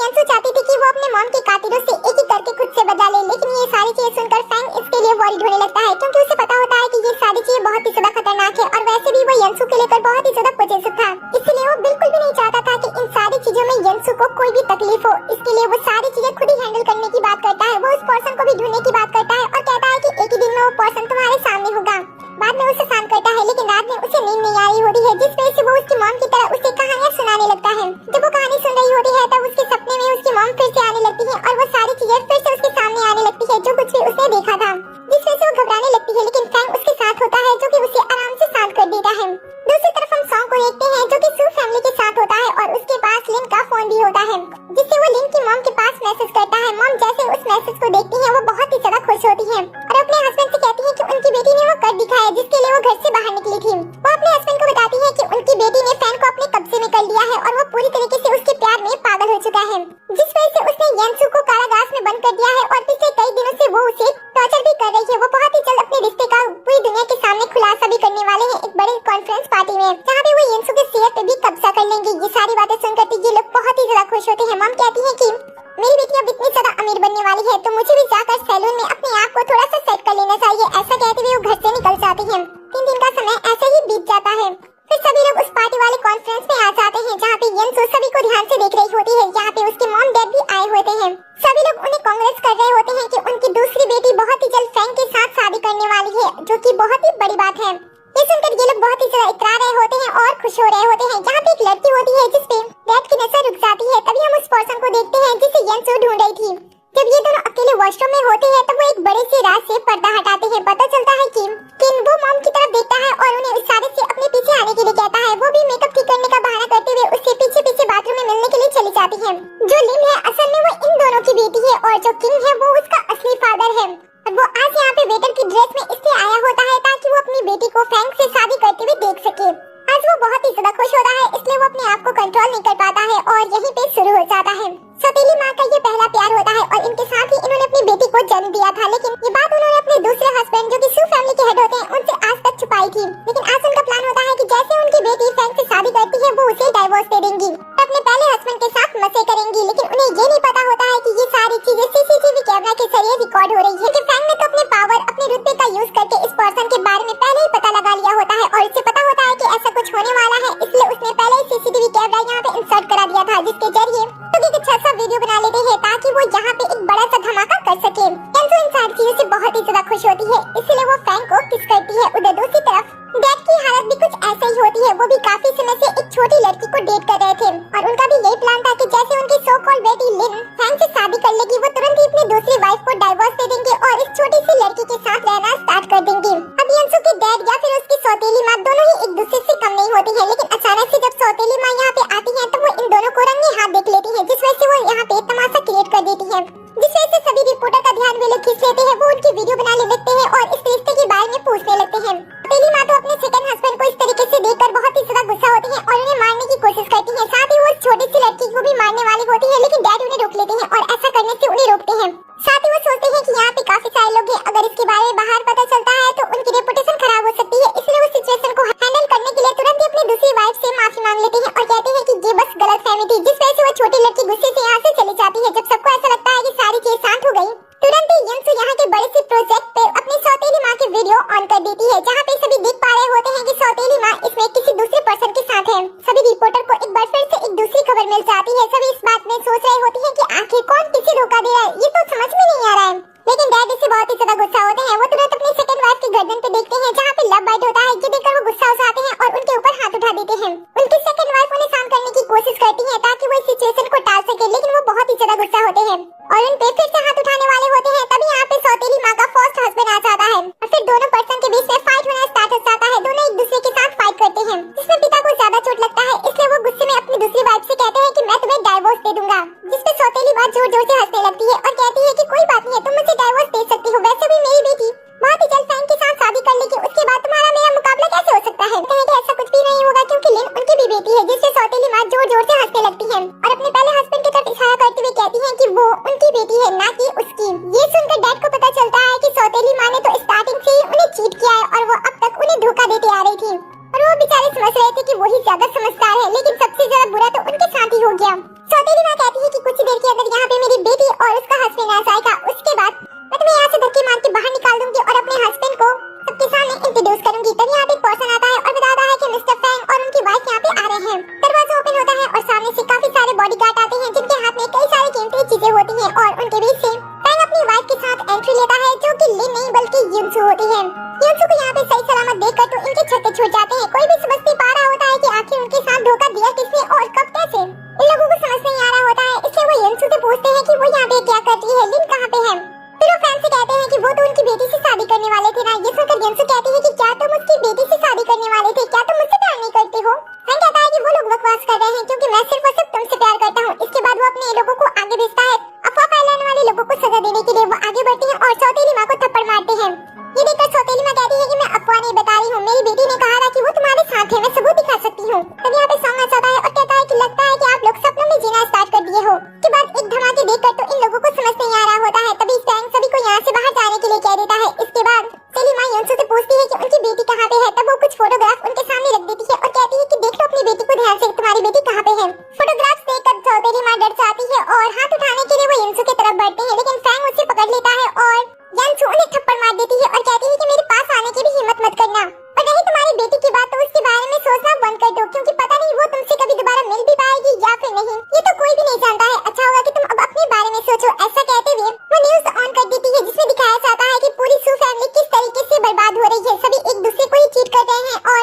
यंसु चाहती थी कि वो अपने मॉम के कातिलों से एक एक करके खुद से बदला ले, लेकिन ये सारी चीजें सुनकर फैंग इसके लिए वरीड होने लगता है, क्योंकि उसे पता होता है कि ये सारी चीजें बहुत ही ज्यादा खतरनाक है और वैसे भी वो यंसु के लेकर बहुत ही ज्यादा पॉजिटिव था। इसलिए वो बिल्कुल भी नहीं चाहता था कि इन सारी चीजों में यंसु को कोई भी तकलीफ हो। इसके लिए वो सारी चीजें खुद ही हैंडल करने की बात करता है। वो उस पर्सन को भी ढूंढने की बात करता है और कहता है कि एक ही दिन में वो पर्सन तुम्हारे सामने होगा। बाद में उसे शांत करता है, लेकिन रात में उसे नींद नहीं आ रही होती है, जिस वजह से वो उसकी मॉम की तरह उसे कहानियां सुनाने लगता है। जब वो कहानी सुन रही होती है तब उसके सपने में उसकी मॉम फिर से आने लगती है और वो सारी चीजें फिर से उसके सामने आने लगती है जो कुछ भी उसने देखा था, जिस वजह से वो घबराने लगती है। लेकिन फैंग उसके साथ होता है जो कि उसे आराम से शांत कर देता है। दूसरी तरफ हम सॉन्ग को देखते हैं जो कि सू फैमिली के साथ होता है और उसके पास लिन का फोन भी होता है, जिससे वो लिन की मॉम के पास मैसेज करता है। मॉम जैसे उस मैसेज को देखती है वो बहुत ही ज्यादा खुश होती है और अपने हस्बैंड से कहती है कि उनकी बेटी ने वो कर दिखाया जिसके लिए वो घर से बाहर निकली थी। वो अपने हस्बैंड को बताती है कि उनकी बेटी ने फैन को अपने कब्जे में कर लिया है और वो पूरी तरीके से उसके प्यार में पागल हो चुका है, जिस वजह से उसने यंसु को कारागार में बंद कर दिया है और पिछले कई दिनों से वो उसे टॉर्चर भी कर रही है। वो बहुत ही जल्द अपने रिश्ते का पूरी दुनिया के सामने खुलासा भी करने वाले हैं एक बड़े कॉन्फ्रेंस पार्टी में, जहाँ पे वो यंसु के सेहत पे भी कब्जा कर लेंगे। ये सारी बातें सुनकर ये लोग बहुत ही ज्यादा खुश होते हैं। मॉम कहती है कि मेरी बेटी अब इतनी ज्यादा अमीर बनने वाली है तो मुझे भी जाकर सैलून में अपने आप को थोड़ा सा सेट कर लेना चाहिए। ऐसा कहते हुए वो घर से निकल जाती है। 3 दिन का समय ऐसे ही बीत जाता है। फिर सभी लोग उस पार्टी वाले कॉन्फ्रेंस में आ जाते हैं, जहाँ पे यंसु सभी को ध्यान से देख रही होती है। यहाँ पे उसके मॉम डैड भी आए होते हैं। सभी लोग उन्हें कांग्रेस कर रहे होते हैं कि उनकी दूसरी बेटी बहुत ही जल्द फैंग के साथ शादी करने वाली है, जो कि बहुत ही बड़ी बात है। ये सुनकर ये लोग बहुत ही ज्यादा इतरा रहे होते हैं और खुश हो रहे होते हैं। यहाँ पे एक लड़की होती है जिसपे डैड की नजर रुक जाती है। तभी हम उस पर्सन को देखते हैं जिसे यंसु ढूंढ रही थी। जब ये दोनों अकेले वॉशरूम में होते हैं तब वो एक बड़े से राज से पर्दा हटाते हैं। पता चलता है कि वो मॉम की तरफ देखता है और उन्हें इशारे से अपने पीछे आने के लिए कहता है। वो भी मेकअप ठीक करने का बहाना करते हुए उससे पीछे पीछे बाथरूम में मिलने के लिए चली जाती है। जो लिन है असल में वो इन दोनों की बेटी है और जो किंग है वो उसका असली फादर है। वो आज यहाँ पे वेटर की ड्रेस में इसलिए आया होता है ताकि वो अपनी बेटी को फैंग से शादी करते हुए देख सके। आज वो बहुत ही ज्यादा खुश होता है, इसलिए वो अपने आप को कंट्रोल नहीं कर पाता है और यहीं पे शुरू हो जाता है। सौतेली माँ का ये पहला प्यार होता है और इनके साथ ही इन्होंने अपनी बेटी को जन्म दिया था। लेकिन ये बात उन्होंने अपने दूसरे हस्बैंड जो कि सू फैमिली के हेड होते हैं उनसे आज तक छुपाई थी। लेकिन आज उनका प्लान होता है कि जैसे उनकी बेटी फैंग से शादी करती है वो उसे डाइवोर्स दे देंगी, अपने पहले हस्बैंड के साथ मजे करेंगी। लेकिन उन्हें ये नहीं पता होता है कि ये सारी चीजें सीसीटीवी कैमरा के जरिए रिकॉर्ड हो रही है। कि फैंग ने तो अपने पावर अपने रुतबे का यूज करके इस पर्सन के बारे में पहले ही पता लगा लिया होता है और उसे पता होता है कि ऐसा कुछ होने वाला है, इसलिए उसने पहले ही सीसीटीवी कैमरा यहाँ पे इंसर्ट करा दिया था, जिसके जरिए एक अच्छा सा वीडियो बना लेते हैं ताकि वो यहाँ पे एक बड़ा सा धमाका कर सके। यंसु इन सारी चीजों से बहुत ही ज्यादा खुश होती है, इसलिए वो फैंग को किस करती है। उधर दूसरी तरफ डैड की हालत भी कुछ ऐसे ही होती है। वो भी काफी समय से एक छोटी लड़की को डेट कर रहे थे और उनका भी यही प्लान था कि जैसे उनकी सो कॉल्ड बेटी लिन फैंग से शादी कर लेगी वो तुरंत ही अपनी दूसरी वाइफ को डाइवोर्स दे देंगे और इस छोटी सी लड़की के साथ रहना स्टार्ट कर देंगे। अब यंसु के डैड या फिर उसकी सौतेली माँ दोनों ही एक दूसरे से कम नहीं होती है। लेकिन अचानक से जब सौतेली माँ यहाँ पे आती है तो वो इन दोनों को रंगे हाथ देख लेती है, जिस वजह से वो यहाँ पे तमाशा क्रिएट कर देती है, जिस वजह से सभी रिपोर्टर का ध्यान वे लोग खींच लेते हैं। वो उनकी वीडियो बनाने लगते हैं और इस रिश्ते के बारे में पूछने लगते हैं। पहली माँ तो अपने सेकंड हस्बैंड को इस तरीके से देखकर बहुत ही ज्यादा गुस्सा होती है और उन्हें मारने की कोशिश करती है। साथ ही वो छोटी सी लड़की को भी मारने वाली होती है, लेकिन डैड उन्हें रोक लेते हैं और ऐसा करने से उन्हें रोकते हैं। साथ ही वो सोचते हैं कि यहाँ पे काफी सारे लोग हैं, अगर इसके बारे में बाहर पता चलता है तो उनकी रेपुटेशन खराब हो सकती है। इसलिए वो सिचुएशन को हैंडल करने के लिए तुरंत ही अपनी दूसरी वाइफ से माफी मांग लेते हैं और कहते हैं कि ये बस गलतफहमी थी, जिस वजह से वो छोटी लड़की गुस्से से यहाँ से चली जाती है। जब सबको ऐसा लगता है कि सारी चीज शांत हो गई, तुरंत ही यंसु यहाँ के बड़े से प्रोजेक्ट पे अपनी सौतेली माँ की वीडियो ऑन कर देती है, जहाँ पे सभी देख पा रहे होते हैं कि सौतेली माँ इसमें किसी दूसरे पर्सन के साथ है। सभी रिपोर्टर को एक बार फिर से एक दूसरी खबर मिल जाती है। सभी इस बात में सोच रहे होते हैं कि आखिर कौन किसे धोखा दे रहा है, ये तो समझ में नहीं आ रहा है। लेकिन डैड इससे बहुत ही ज्यादा गुस्सा होते हैं। वो तुरंत अपनी सेकंड वाइफ की गर्दन पे देखते हैं जहाँ पे लव बाइट होता है। ये देखकर वो गुस्सा हो जाते हैं और उनके ऊपर हाथ उठा देते हैं। उनकी सेकंड वाइफ उन्हें शांत करने की कोशिश करती है ताकि वो इस सिचुएशन को टाल सके, लेकिन वो बहुत ही ज्यादा गुस्सा होते हैं और उन पे फिर से हाथ उठाने वाले होते हैं। तभी यहाँ पे सौतेली माँ का फर्स्ट हस्बैंड आ जाता है और फिर दोनों पर्सन के बीच में फाइट होना स्टार्ट हो जाता है। दोनों एक दूसरे के साथ फाइट करते हैं, जिसमें पिता को ज्यादा चोट सौतेली माँ जोर जोर से हंसने लगती है और अपने पहले हस्बैंड की तरफ इशारा करते हुए कहती है कि वो उनकी बेटी है, ना कि उसकी। ये सुनकर डैड को पता चलता है कि सौतेली माँ ने तो स्टार्टिंग से ही उन्हें चीट किया है और वो अब तक उन्हें धोखा देती आ रही थी और वो बेचारे समझ रहे थे कि वही ज्यादा समझदार है, लेकिन सबसे ज्यादा बुरा तो उनके साथ ही हो गया। सौतेली माँ कहती है कि कुछ देर के अंदर यहाँ पे मेरी बेटी और उसका हस्बैंड आ जाएगा, उसके बाद मैं तुम्हें यहाँ से धक्के मार के बाहर निकाल दूंगी और अपने हस्बैंड को सबके सामने इंट्रोड्यूस करूंगी। तभी यहाँ पे एक पर्सन आता है और बताता है कि मिस्टर फैंग और उनकी वाइफ यहाँ पे आ रहे हैं। दरवाजा ओपन होता है और सामने से काफी सारे बॉडीगार्ड आते हैं जिनके हाथ में कई सारी कीमती चीजें होती हैं और उनके बीच से फैंग अपनी वाइफ के साथ एंट्री लेता है जो कि लिन नहीं बल्कि युनसू होती है। युनसू को यहाँ पे सही सलामत देखकर तो इनके छक्के छूट जाते हैं। कोई भी समझ नहीं पा रहा होता है कि आखिर उनके साथ धोखा दिया किसने और कब कैसे। इन लोगों को समझ नहीं आ रहा होता है, इसलिए वो युनसू से पूछते हैं कि वो यहाँ पे क्या कर रही है, लिन कहाँ पे है। फिर वो फैंग से कहते हैं कि वो तो उनकी बेटी से शादी करने वाले थे ना। ये सुनकर युनसू कहती है कि क्या तुम उसकी बेटी से शादी करने वाले थे, क्या तुम मुझसे प्यार नहीं करते हो। फैंग कहता है कि वो लोग बकवास कर रहे हैं क्योंकि मैं सिर्फ और सिर्फ तुमसे प्यार करता हूँ। इसके बाद वो अपने लोगों को आगे भेजता है। अफवाह फैलाने वाले लोगों को सजा देने के लिए वो आगे बढ़ते हैं और सौतेली माँ को थप्पड़ मारते हैं। ये देखकर सौतेली माँ कहती है कि मैं अफवाह नहीं बता रही हूँ, मेरी बेटी ने कहा था कि वो तुम्हारे साथ है, मैं सबूत दिखा सकती हूँ। तब यहाँ पे सॉन्ग आ जाता है और कहता है कि लगता है कि आप लोग सपनों में जीना स्टार्ट कर दिए हो। के बाद एक धमाके देखकर तो इन लोगों को समझ नहीं आ रहा होता है। तभी फैंग सभी को यहाँ से बाहर जाने के लिए कह देता है। इसके बाद सौतेली माँ युनसू से पूछती है कि उनकी बेटी कहाँ पे है। तब वो कुछ फोटोग्राफ उनके सामने रख देती है और कहती है कि देख लो अपनी बेटी को ध्यान से, तुम्हारी बेटी कहाँ पे है। फोटोग्राफ देखकर सौतेली माँ डर जाती है और हाथ उठाने के लिए वो युनसू की तरफ बढ़ते हैं, लेकिन फैंग उसे पकड़ लेता है और युनसू उन्हें थप्पड़ मार देती है और कहती है कि मेरे पास आने की भी हिम्मत मत करना, और नहीं तुम्हारी बेटी की बात तो उसके बारे में सोचना बंद कर दो क्योंकि पता नहीं वो तुमसे कभी दोबारा मिल भी पाएगी या फिर नहीं, ये तो कोई भी नहीं जानता है। अच्छा होगा कि तुम अब अपने बारे में सोचो। ऐसा कहते हुए वो न्यूज़ ऑन कर देती है जिसमें दिखाया जाता है कि पूरी सू फैमिली किस तरीके से बर्बाद हो रही है। सभी एक दूसरे को ही चीट कर रहे हैं और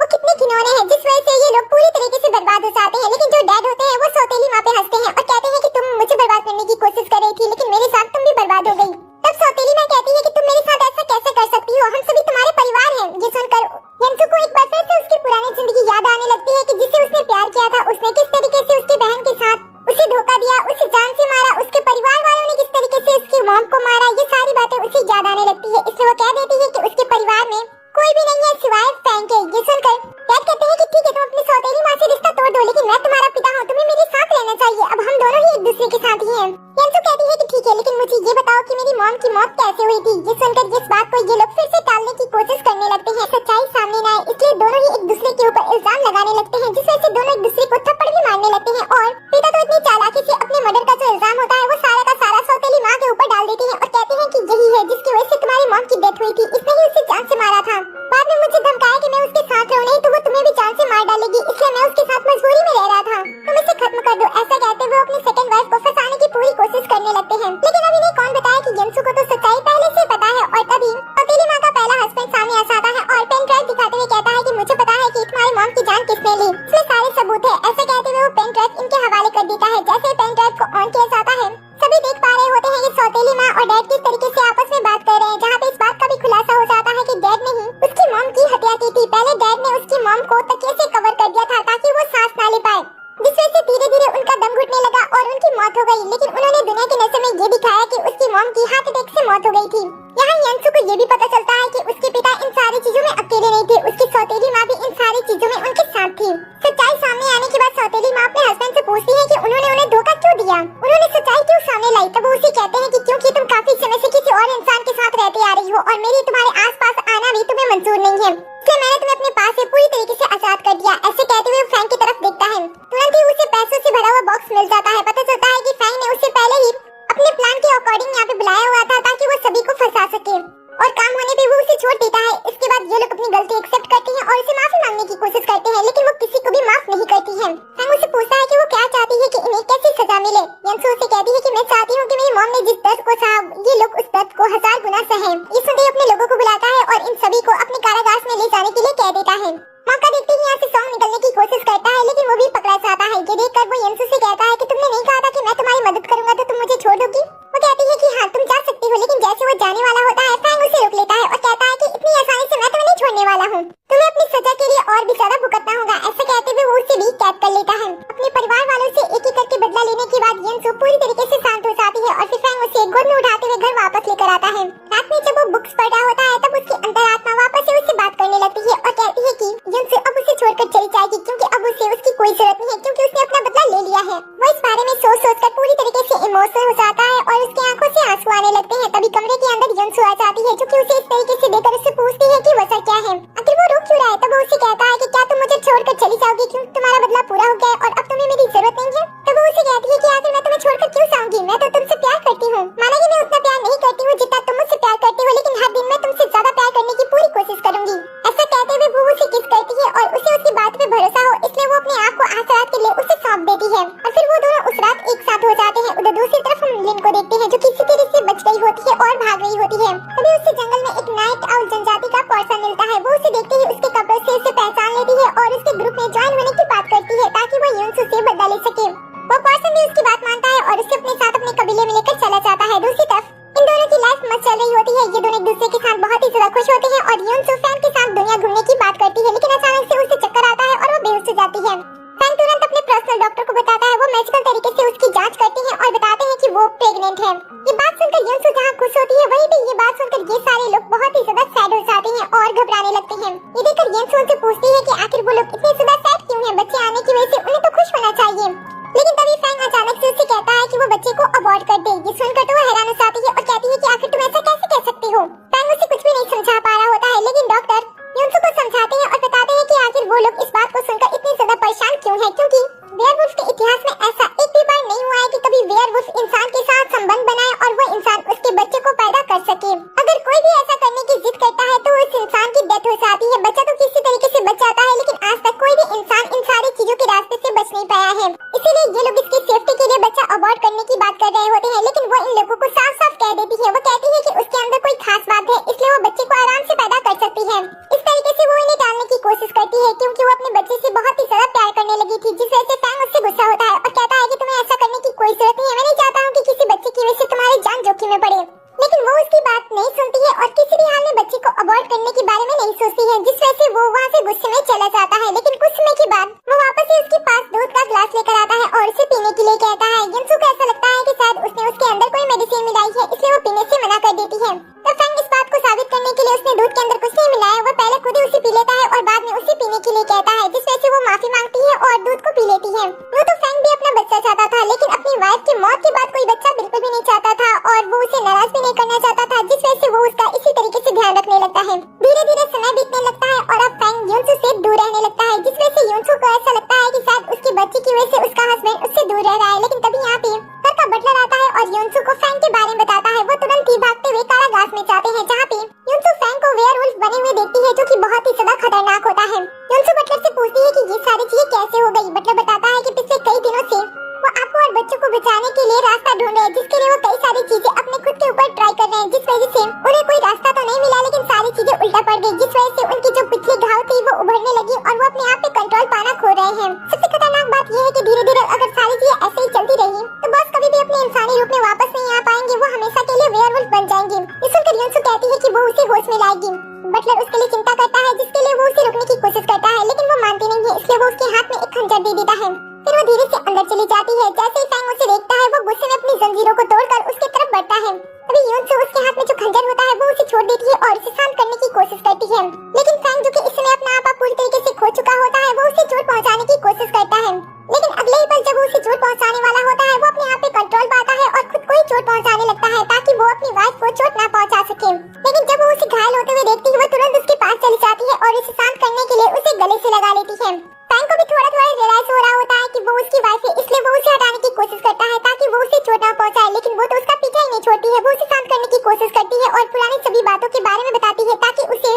वो कितने घिनौने हैं जिस वजह से ये लोग पूरी तरीके से बर्बाद हो जाते हैं। लेकिन जो डैड होते हैं वो सौतेली माँ पे हंसते हैं और कहते हैं कि तुम मुझे बर्बाद करने की कोशिश कर रही थी लेकिन मेरे साथ तुम भी बर्बाद हो गई। तब सौतेली माँ कहती है कि तुम मेरे साथ ऐसा कैसे कर सकती हो, हम सभी तुम्हारे परिवार हैं। ये सुनकर युनसू को एक बार फिर से उसकी पुरानी जिंदगी याद आने लगती है कि जिसे उसने प्यार किया था, उसने किस तरीके से उसकी बहन के साथ उसे धोखा दिया, उसे जान से मारा, उसके परिवार वालों ने किस तरीके से उसकी मॉम को मारा। ये सारी बातें उसे याद आने लगती है। इसलिए वो कह देती है कि उसके परिवार में कोई भी नहीं है सिवाय फैंग के। ये सुनकर डैड कहते हैं कि ठीक है तुम अपनी सौतेली माँ से रिश्ता तोड़ दो, लेकिन मैं तुम्हारा पिता हूँ, तुम्हें मेरे साथ रहना चाहिए। अब हम दोनों ही एक दूसरे के साथ ही हैं। युनसू कहती है कि ठीक है, लेकिन मुझे ये बताओ कि मेरी मॉम की मौत कैसे हुई थी। ये सुनकर इस बात को ये लोग फिर से टालने की कोशिश करने लगते हैं। सच्चाई सामने न आए इसलिए दोनों ही एक दूसरे के ऊपर इल्जाम लगाने लगते हैं, जिस वजह से दोनों एक दूसरे को थप्पड़ भी मारने लगते हैं और पिता तो इतनी चालाकी से अपने मर्डर का जो इल्जाम होता है वो सारा का सारा सौतेली माँ के ऊपर डाल देते हैं और कहते हैं कि यही है जिसकी वजह से तुम्हारी मॉम की डेथ हुई थी, इसने ही उसे जान से मारा था। बाद में मुझे धमकाया कि मैं उसके साथ रहूं, नहीं तो वो तुम्हें भी जान से मार डालेगी, इसलिए मैं उसके साथ मजबूरी में रह रहा था, तुम इसे खत्म कर दो। ऐसा कहते हुए अपनी सेकंड वाइफ को फंसाने की पूरी कोशिश करने लगते हैं। लेकिन अभी नहीं कौन बताया कि युनसू को तो सच्चाई पहले से पता है। और तभी सौतेली माँ का पहला हस्बैंड सामने आ जाता है और पेन ड्राइव दिखाते हुए कहता है कि मुझे पता है कि तुम्हारी मॉम की जान किसने ली, इसमें सारे सबूत है। ऐसा कहते हुए वो पेन ड्राइव इनके हवाले कर देता है। जैसे पेन ड्राइव को ऑन किया जाता है सभी देख पा रहे होते हैं कि सौतेली माँ और डैड किस तरीके से आपस में बात कर रहे हैं, जहाँ पे इस बात का भी खुलासा हो जाता है कि डैड ने ही उसकी मॉम की हत्या की थी। पहले डैड ने उसकी मॉम को तकिए से कवर कर दिया था ताकि वो सांस ना ले पाए, जिस वजह से धीरे धीरे उनका दम घुटने लगा और उनकी मौत हो गई। लेकिन उन्होंने दुनिया की नजर में ये दिखाया कि उसकी मॉम की हार्ट अटैक से मौत हो गई थी। यहाँ युनसू को ये भी पता चलता है कि उसके पिता इन सारी चीजों में अकेले नहीं थे, उसकी सौतेली माँ भी इन सारी चीजों में उनके साथ थी। सच्चाई सामने आने के बाद सौतेली माँ अपने हस्बैंड से पूछती है कि उन्होंने उन्हें धोखा क्यों दिया, उन्होंने सच्चाई क्यों सामने लाई। तब वो उसे कहते हैं कि क्योंकि तुम काफी समय से किसी और इंसान के साथ रहते आ रही हो और मेरी तुम्हारे आसपास आना भी तुम्हें मंजूर नहीं है, इसलिए मैंने तुम्हें अपने पास से पूरी तरीके से आजाद कर दिया। ऐसे कहते हुए फैंग की तरफ देखता है। तुरंत ही उसे पैसों से भरा हुआ बॉक्स मिल जाता है। पता चलता है कि फैंग ने उससे पहले ही अपने प्लान के अकॉर्डिंग यहाँ पे बुलाया हुआ था ताकि वो सभी को फंसा सके और काम होने पे वो उसे छोड़ देता है। इसके बाद ये लोग अपनी गलती एक्सेप्ट करते हैं और उसे माफी मांगने की कोशिश करते हैं, लेकिन वो किसी को भी माफ नहीं करती है। फैंग उसे पूछता है कि वो क्या चाहती है कि इन्हें कैसी सजा मिले। युनसू उसे कहती है कि मैं चाहती हूँ कि मेरी मॉम ने जिस दर्द को सहा ये लोग उस दर्द को 1000 गुना सहे। ये सुनते अपने लोगों को बुलाता है और इन सभी को अपने कारागार में ले जाने के लिए कह देता है। मौका देखते ही यहाँ से सॉन्ग निकलने की कोशिश करता है, लेकिन वो भी पकड़ा जाता है। ये देखकर वो युनसू से कहता है कि तुमने नहीं कहा था कि मैं तुम्हारी मदद करूंगा तो तुम मुझे छोड़ दोगी। वो कहती है कि हाँ तुम जा सकती हो, लेकिन जैसे वो जाने वाला होता है फैंग उसे रोक लेता है और कहता है कि इतनी आसानी से मैं तुम्हें नहीं छोड़ने वाला हूँ, तुम्हें अपनी सजा के लिए और भी ज्यादा भुगतना होगा। ऐसा कहते हुए वो उसे भी कैद कर लेता है। अपने परिवार वालों से एक एक करके बदला लेने के बाद युनसू पूरी तरीके से शांत हो जाती है और फिर फैंग उसे गोद में उठाते हुए घर वापस लेकर आता है। रात में जब वो बुक्स पढ़ रहा होता है तब उसकी अंतरात्मा वापस से उससे बात करने लगती है और कहती है कि युनसू अब उसे छोड़कर चली जाएगी जाएगी क्योंकि अब उसे उसकी कोई जरूरत नहीं है क्योंकि उसने अपना बदला ले लिया है। वो इस बारे में सोच सोच कर पूरी तरीके से इमोशनल हो जाता है और उसकी आंखों से आंसू आने लगते हैं। तभी कमरे के अंदर युनसू आ जाती है जो कि उसे इस तरीके से देखकर उससे पूछती है कि वजह क्या है, आखिर वो रो क्यों रहा है। तब वो उसे कहता है कि क्या तुम मुझे छोड़कर चली जाओगी, क्यों तुम्हारा बदला पूरा हो गया है और अब तुम्हें मेरी जरूरत नहीं है। तब वो उसे कहती है कि आखिर मैं तुम्हें छोड़कर क्यों जाऊंगी, मैं तो तुमसे प्यार करती हूँ। माना कि मैं उतना प्यार नहीं करती हूँ जितना तुम मुझसे प्यार करते हो, लेकिन हर दिन मैं तुमसे ज्यादा प्यार करने की पूरी कोशिश करूंगी। ऐसा कहते हुए वो उसे किस करती है और उसे उसकी बात पे भरोसा हो इसलिए वो अपने आप को आसरात के लिए उसे सौंप देती है और फिर वो दोनों उस रात एक साथ हो जाते हैं। उधर दूसरी तरफ हम लिन को देखते हैं जो किसी तरह से बच गई होती है और भाग रही होती है। तभी उससे जंगल में एक नाइट आउल जनजाति का पर्सन मिलता है। वो उसे देखते ही उसके कपड़ों से उसे पहचान लेती है और उसके ग्रुप में ज्वाइन होने की बात करती है ताकि वो युनसू से बदला ले सके। वो पर्सन भी उसकी बात मानता है और उसे अपने साथ अपने कबीले में लेकर चला जाता है। दूसरी तरफ इन दोनों की लाइफ मस्त चल रही होती है। ये दोनों एक दूसरे के साथ बहुत ही ज्यादा खुश होते हैं और युनसू फैन के साथ दुनिया घूमने की बात करती है, लेकिन अचानक से उसे चक्कर आता है और वो बेहोश हो जाती है। फैन तुरंत अपने पर्सनल डॉक्टर को बताता है। वो मैजिकल तरीके से उसकी जांच करते हैं और बताते हैं कि वो प्रेग्नेंट है। ये बात सुनकर युनसू जहाँ खुश होती है वहीं पे ये बात सुनकर ये सारे लोग बहुत ही ज्यादा सैड हो जाते हैं और घबराने लगते हैं। ये देखकर युनसू उनसे पूछती है कि आखिर वो लोग इतने ज्यादा सैड क्यों हैं, बच्चे आने की वजह से उन्हें तो खुश होना चाहिए। लेकिन तभी फैंग अचानक से उससे कहता है कि वो बच्चे को अबॉर्ट कर दे। ये सुनकर तो वो हैरान हो जाती है और कहती है कि आखिर तुम ऐसा कैसे कह सकती हो। फैंग उसे कुछ भी नहीं समझा पा रहा होता है, लेकिन डॉक्टर युनसू को समझाते हैं और बताते हैं कि आखिर वो लोग इस बात को सुनकर इतने ज्यादा परेशान क्यों हैं, क्योंकि वेयरवुल्फ के इतिहास में ऐसा एक भी बार नहीं हुआ है कि कभी वेयरवुल्फ इंसान के साथ संबंध बनाए और वो इंसान उसके बच्चे को पैदा कर सके। अगर कोई भी ऐसा करने की जिद करता है तो उस इंसान की डेथ हो जाती है। बच्चा तो किसी तरीके से बच जाता है, लेकिन आज तक कोई भी इंसान इन सारी चीजों के रास्ते से बच नहीं पाया है। इसीलिए ये लोग इसकी सेफ्टी के लिए बच्चा अबॉर्ट करने की बात कर रहे होते हैं, लेकिन वो इन लोगों को साफ साफ कह देती है। वो कहती है कि उसके अंदर कोई खास बात है इसलिए वो बच्चे को आराम से पैदा कर सकती है। इस तरीके से वो इन्हें टालने की कोशिश करती है क्योंकि वो अपने बच्चे से बहुत ही ज्यादा प्यार करने लगी थी, जिस वजह से फैंग उससे गुस्सा होता है और कहता है कि तुम्हें ऐसा करने की कोई जरूरत नहीं है। मैं नहीं चाहता हूँ कि किसी बच्चे की वजह से तुम्हारी जान जोखिम में पड़े। लेकिन वो उसकी बात नहीं सुनती है और किसी भी हाल में बच्चे को अबॉर्ट करने के बारे में नहीं सोचती है, जिस वजह से वो वहाँ से गुस्से में चला जाता है। लेकिन कुछ समय के बाद वो वापस से उसके पास दूध का ग्लास लेकर आता है और उसे पीने के लिए कहता है। युनसू को ऐसा लगता है कि शायद उसने उसके अंदर कोई मेडिसिन मिलाई है, इसलिए वो पीने से मना कर देती है। तो फैंग इस बात को साबित करने के लिए उसने दूध के अंदर कुछ नहीं मिलाया, वो पहले खुद ही उसे पी लेता है और बाद में उसे पीने के लिए कहता है, जिस वजह से वो माफी मांगती है और दूध को पी लेती है। वो तो फैंग भी अपना बच्चा चाहता था, लेकिन अपनी वाइफ की मौत के बाद कोई बच्चा बिल्कुल भी नहीं चाहता था और वो उसे नाराज भी नहीं करना चाहता था, जिस वजह से वो उसका इसी तरीके से ध्यान रखने लगता है। धीरे धीरे समय बीतने लगता है और अब फैंग युनसू से दूर रहने लगता है, जिस वजह से युनसू को ऐसा लगता है कि शायद उसके बच्चे की वजह से उसका हस्बैंड उससे दूर रह रहा है। लेकिन तभी यहाँ पे घर का बटलर आता है और युनसू को फैंग के बारे में बताता है। वो तुरंत ही भागते हुए कारागार में जाते हैं, जहाँ पे युनसू फैंग को वेयरवुल्फ बने हुए देखती है, जो कि बहुत ही ज्यादा खतरनाक होता है। युनसू बटलर से पूछती है कि ये सारी चीजें कैसे हो गई। बटलर बताता है कि पिछले कई दिनों से वो आपको और बच्चों को बचाने के लिए रास्ता ढूंढ रहे हैं, जिसके लिए वो कई सारी चीजें अपने खुद के ऊपर ट्राई कर रहे हैं, जिस वजह से उन्हें कोई रास्ता तो नहीं मिला, लेकिन सारी चीजें उल्टा पड़ गई, जिस वजह से उनकी जो पिछली घाव थी वो उभरने लगी और वो अपने आप पे कंट्रोल पाना खो रहे हैं। सबसे खतरनाक बात यह है कि धीरे धीरे अगर सारी चीजें ऐसे ही चलती रही तो बॉस कभी भी अपने इंसानी रूप में वापस नहीं आ पाएंगे, वो हमेशा के लिए वेयरवुल्फ बन जाएंगे। ये सुनकर युनसू कहती है कि वो उसे होश में लाएगी। बटलर उसके लिए चिंता करता है, जिसके लिए वो उसे रोकने की कोशिश करता है, लेकिन वो मानती नहीं है, इसलिए वो उसके हाथ में एक खंजर दे देता है। फिर वो धीरे से अंदर चली जाती है। जैसे ही फैंग उसे देखता है वो गुस्से में अपनी जंजीरों को तोड़कर उसके तरफ बढ़ता है। अभी युनसू उसके हाथ में जो खंजर होता है वो उसे छोड़ देती है और उसे शांत करने की कोशिश करती है, लेकिन फैंग जो कि इस समय अपना आपा पूरी तरीके से खो चुका होता है वो उसे चोट पहुंचाने की कोशिश करता है। लेकिन अगले ही पल जब वो उसे चोट पहुंचाने वाला होता है वो अपने आप पे कंट्रोल पाता है और खुद को ही चोट पहुंचाने लगता है ताकि वो अपनी वाइफ को चोट ना पहुंचा सके। लेकिन जब वो उसे घायल होते हुए देखती है वो तुरंत उसके पास चली जाती है और उसे शांत करने के लिए उसे गले से लगा लेती है। फैंग को भी थोड़ा थोड़ा रियलाइज हो रहा होता है कि वो उसकी वाइफ है, इसलिए वो उसे हटाने की कोशिश करता है ताकि वो उसे चोट ना पहुंचाए, लेकिन वो तो उसका पीछा ही नहीं छोड़ती है। वो उसे शांत करने की कोशिश करती है और पुरानी सभी बातों के बारे में बताती है ताकि उसे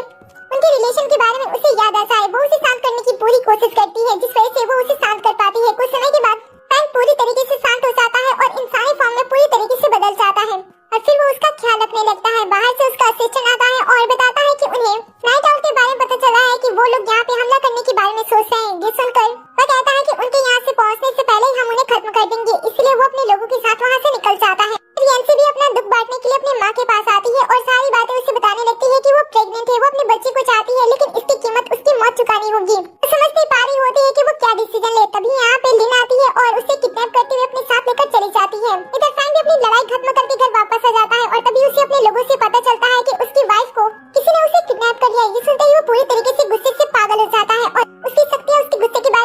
उनके रिलेशन के बारे में उसे याद आ जाए। वो उसे शांत करने की पूरी कोशिश करती है, जिस वजह से वो उसे शांत कर पाती है। कुछ समय के बाद फैंग पूरी तरीके से शांत हो जाता है और इंसानी फॉर्म में पूरी तरीके से बदल जाता है और फिर वो उसका ख्याल रखने लगता है। बाहर से उसका असिस्टेंट आता है और बताता है कि उन्हें नाइट आउल के बारे में पता चला है कि वो लोग यहाँ पे हमला करने के बारे में सोच रहे हैं। ये सुनकर वो कहता है कि उनके यहाँ से पहुँचने से पहले ही हम उन्हें खत्म कर देंगे, इसलिए वो अपने लोगों के साथ वहाँ से निकल जाता है। रियंसी भी अपना दुख बांटने के लिए अपनी माँ के पास आती है और सारी बातें उसे बताने लगती है कि वो प्रेग्नेंट है, वो अपने बच्चे को चाहती है, लेकिन इसकी कीमत उसकी मौत चुकानी होगी। वो समझ नहीं पा रही होती है कि वो क्या डिसीजन ले। तभी यहाँ पे लिन आती है और उसे किडनैप करते हुए अपने साथ लेकर चली जाती है। इधर फैंग भी अपनी लड़ाई खत्म करके घर वापस आ जाता है और तभी उसे अपने लोगों से पता चलता है कि उसकी वाइफ को किसी ने उसे किडनैप कर लिया। ये सुनते ही वो पूरी तरीके से गुस्से से पागल हो जाता है और उसकी शक्तियाँ उसके गुस्से के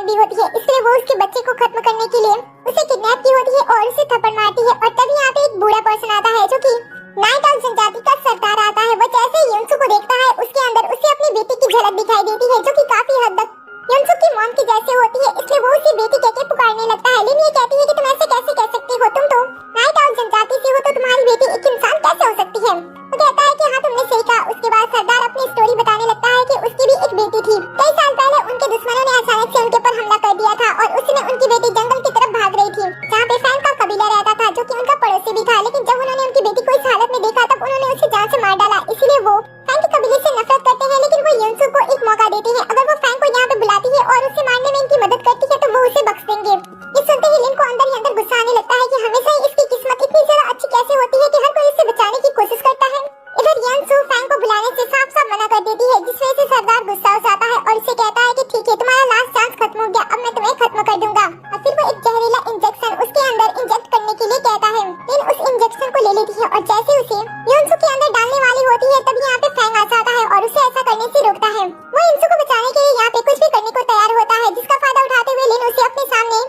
प्रेग्नेंट भी होती है, इसलिए वो उसके बच्चे को खत्म करने के लिए उसे किडनैप की होती है और उसे थप्पड़ मारती है। और तभी यहाँ पे एक बूढ़ा पर्सन आता है जो कि नाइट आउल जनजाति का सरदार आता है। वो जैसे ही युनसु को देखता है उसके अंदर उसे अपनी बेटी की झलक दिखाई देती है जो कि काफी हद तक युनसु की मॉम की जैसे होती है, इसलिए वो उसे बेटी कहकर पुकारने लगता है। लिन ये कहती है कि तुम ऐसे कैसे कह सकती हो, तुम तो नाइट आउल जनजाति से हो, तो तुम्हारी बेटी एक इंसान कैसे हो सकती है। वो कहता है कि हाँ तुमने सही कहा। उसके बाद सरदार अपनी स्टोरी बताने लगता है कि उसकी भी एक बेटी थी। कई साल पहले उनके दुश्मनों ने अचानक से उनके ऊपर हमला कर दिया था और उसने उनकी बेटी जंगल की तरफ भाग रही थी जहाँ पे फैंग का कबीला रहता था जो कि उनका पड़ोसी भी था। लेकिन जब उन्होंने उनकी बेटी को इस हालत में देखा तब उन्होंने उसे जान से मार डाला। इसीलिए वो फैंग के कबीले से नफरत करते हैं, लेकिन वो युनसु को एक मौका देते हैं। अगर वो फैंग को यहाँ पे बुलाती है और उसे मारने में इनकी मदद करती है तो वो उसे बख्श देंगे। ये सुनते ही लिन को अंदर ही अंदर गुस्सा आने लगता है कि हमेशा ही इसकी किस्मत इतनी ज्यादा अच्छी कैसे होती है कि हर कोई इसे बचाने की कोशिश करता है। इधर युनसु फैंग को बुलाने से साफ साफ मना कर देती है, जिस वजह से सरदार गुस्सा हो जाता है और उसे कहता है कि ठीक है तुम्हारा लास्ट चांस खत्म हो गया, अब मैं तुम्हें खत्म कर दूंगा। और फिर वो एक जहरीला इंजेक्शन उसके अंदर इंजेक्ट करने के लिए कहता है। लिन उस इंजेक्शन को ले लेती है और जैसे उसे युनसु के अंदर डालने वाली होती है तभी यहाँ पे फैंग आ जाता है और उसे ऐसा करने से रोकता है। वो युनसु को बचाने के लिए यहाँ पे कुछ भी करने को तैयार होता है, जिसका फायदा उठाते हुए लिन उसे अपने सामने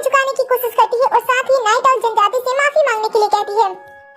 झुकाने की कोशिश करती है और साथ ही नाइट आउल जनजाति से माफी मांगने के लिए कहती है।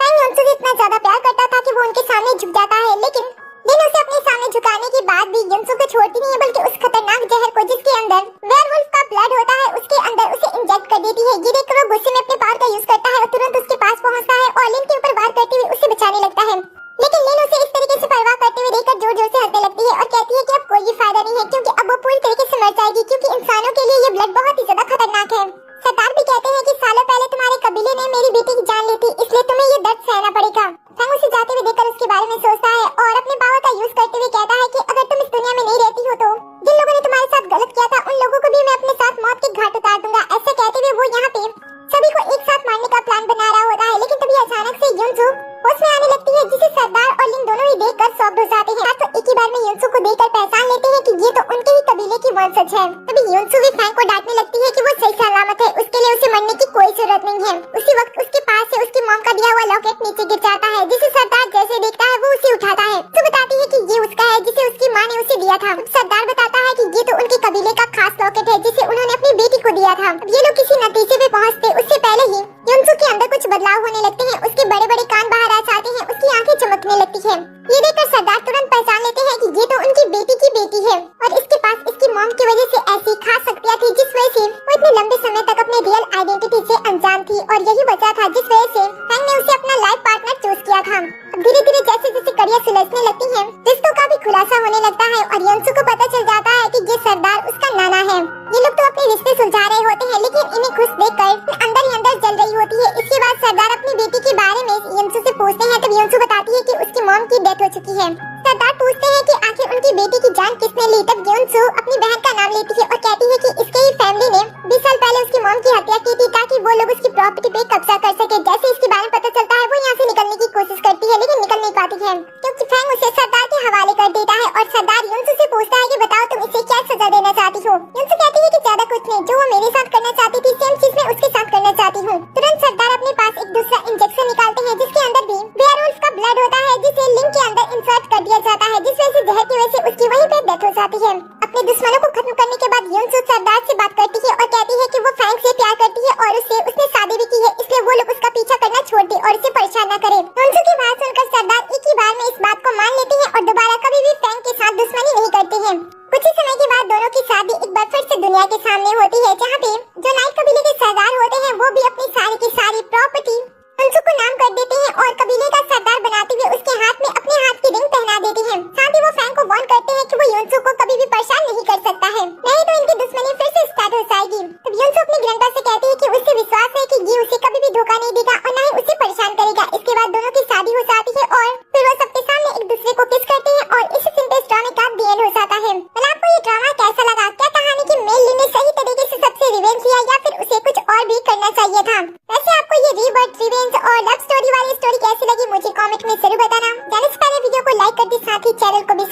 फैंग युनसु से इतना ज्यादा प्यार करता था कि वो उनके सामने झुक जाता है, लेकिन लिन उसे अपने सामने झुकाने के बाद भी युनसु को छोड़ती नहीं है, बल्कि उस खतरनाक जहर को जिसके अंदर वेयरवुल्फ का ब्लड होता है उसके अंदर उसे इंजेक्ट कर देती है। ये देखकर वो गुस्से में अपने पावर का यूज करता है और तुरंत उसके पास पहुंचता है और लिन के ऊपर वार करते हुए उसे बचाने लगता है। लेकिन लिन उसे इस तरीके से परवाह करते हुए देखकर जोर जोर से हंसने लगती है और कहती है कि अब कोई फायदा नहीं है क्योंकि अब वो पूरी तरीके से मर जाएगी, क्योंकि इंसानों के लिए ये ब्लड बहुत ही ज्यादा खतरनाक है। सरदार भी कहते हैं कि सालों पहले तुम्हारे कबीले ने मेरी बेटी की जान ली थी, इसलिए तुम्हें ये दर्द सहना पड़ेगा। फैंग उसे जाते हुए देखकर उसके बारे में सोचता है और अपने पावर का यूज करते हुए कहता है कि अगर तुम इस दुनिया में नहीं रहती हो तो जिन लोगों ने तुम्हारे साथ गलत किया था उन लोगों को भी मैं अपने साथ मौत के घाट उतार दूंगा। ऐसे कहते हुए वो यहाँ पे सभी को एक साथ मारने का प्लान बना रहा होता है, लेकिन तभी अचानक से युनसु होश में आने लगती है, जिसे सरदार और लिन दोनों ही देखकर शॉक्ड हो जाते हैं। तो एक ही बार में युनसु को देखकर पहचान लेते हैं कि ये तो उनके ही कबीले की वंशज है। तभी युनसु भी फैंग को डांटने लगती है कि वो सही सलामत है, उसके लिए उसे मरने की कोई जरूरत नहीं है। उसी वक्त उसके पास से उसकी मॉम का दिया हुआ लॉकेट नीचे गिर जाता है, जिसे सरदार जैसे देखता है वो उसे उठाता है। तो बताती है कि ये उसका है जिसे उसकी माँ ने उसे दिया था। सरदार बताता है कि ये तो उनके कबीले का खास लॉकेट है जिसे उन्होंने अपनी बेटी को दिया था। ये लोग किसी नतीजे पे पहुँचते उससे पहले ही युनसु के अंदर कुछ बदलाव होने लगते हैं, उसके बड़े बड़े कान बाहर आ जाते हैं, उसकी आंखें चमकने लगती है। ये देखकर सरदार तुरंत पहचान लेते हैं कि ये तो उनकी बेटी की बेटी है और इसके पास इसकी मॉम की वजह से ऐसी खास शक्तियाँ थी जिस वजह से वो इतने लंबे समय तक अपने रियल आइडेंटिटी से अनजान थी और यही वजह था जिस वजह से फैंग ने उसे अपना लाइफ पार्टनर चूज किया था। धीरे धीरे जैसे जैसे कड़ियाँ सुलझने लगती हैं, रिश्तों का भी खुलासा होने लगता है और युनसु को पता चल जाता है कि ये सरदार उसका नाना है। ये लोग तो अपने रिश्ते सुलझा रहे होते हैं, लेकिन इन्हें खुश देखकर अंदर ही अंदर जल रही होती है। इसके बाद सरदार अपनी बेटी के बारे में युनसु से पूछते हैं, तब युनसु बताती है कि उसकी मॉम की डेथ हो चुकी है। सरदार पूछते हैं कि आखिर उनकी बेटी की जान किसने ली। तब युनसु अपनी बहन का नाम लेती है और कहती है कि इसके ही फैमिली ने 20 साल पहले उसकी मॉम की हत्या की थी ताकि वो लोग उसकी प्रॉपर्टी पे कब्जा कर सके। जैसे इसके बारे में पता चलता है वो यहाँ से निकलने की कोशिश करती है, लेकिन निकल नहीं पाती है क्योंकि फैंग उसे सरदार के हवाले कर देता है और सरदार युनसु से पूछता है कि बताओ तुम इसे क्या सजा देना चाहती हो। युनसु कहती है कि ज्यादा कुछ नहीं, जो वो मेरे साथ करना चाहती थी सेम चीज मैं उसके साथ करना चाहती हूँ। तुरंत सरदार अपने पास एक दूसरा इंजेक्शन निकालते हैं जिसके अंदर भी वेयरवुल्फ का ब्लड होता है, जिसे लिंक के अंदर इंसर्ट कर दिया जाता है, जिस वजह से जहर की वजह से उसकी वहीं पे डेथ हो जाती है। अपने दुश्मनों को खत्म करने के बाद युनसु सरदार से बात करती है और कहती है कि वो फैंग से प्यार करती है और उसने शादी भी की है, इसलिए वो लोग उसका पीछा करना छोड़ दे और उसे परेशान न करे। युनसु की बात सुनकर सरदार एक ही बार में इस बात को मान लेते हैं और दोबारा कभी भी फैंग के साथ दुश्मनी नहीं करते हैं। कुछ ही समय के बाद दोनों की शादी एक बार फिर से दुनिया के सामने होती है, जहाँ पे जो नाइट कबीले के सरदार होते हैं वो भी अपनी सारी की सारी प्रॉपर्टी युनसु को नाम कर देते हैं और कबीले का सरदार बनाते हुए उसके हाथ में अपने हाथ की रिंग पहना देते हैं। साथ ही वो फैंग को वार्न करते हैं कि वो युनसु को कभी भी परेशान नहीं कर सकता है, नहीं तो इनकी दुश्मनी फिर से स्टार्ट हो जाएगी। तब युनसु अपनी ग्रैंडपा से कहती है कि उसे विश्वास है कि ये उसे कभी भी धोखा नहीं देगा और न ही उसे परेशान करेगा। इसके बाद दोनों की शादी हो जाती है और फिर वो सबके सामने एक दूसरे को किस करते हैं और इसी सिंपल ड्रामे का दी एंड हो जाता है। आपको ये ड्रामा कैसा लगा? क्या कहानी की मेल ली ने सही तरीके से सबसे रिवेंज लिया या फिर उसे कुछ और भी करना चाहिए था? वैसे आपको ये रीबर्थ, रिवेंज और लव स्टोरी वाली स्टोरी कैसी लगी मुझे कमेंट में जरूर बताना। जाने से पहले वीडियो को लाइक कर दे, साथ ही चैनल को भी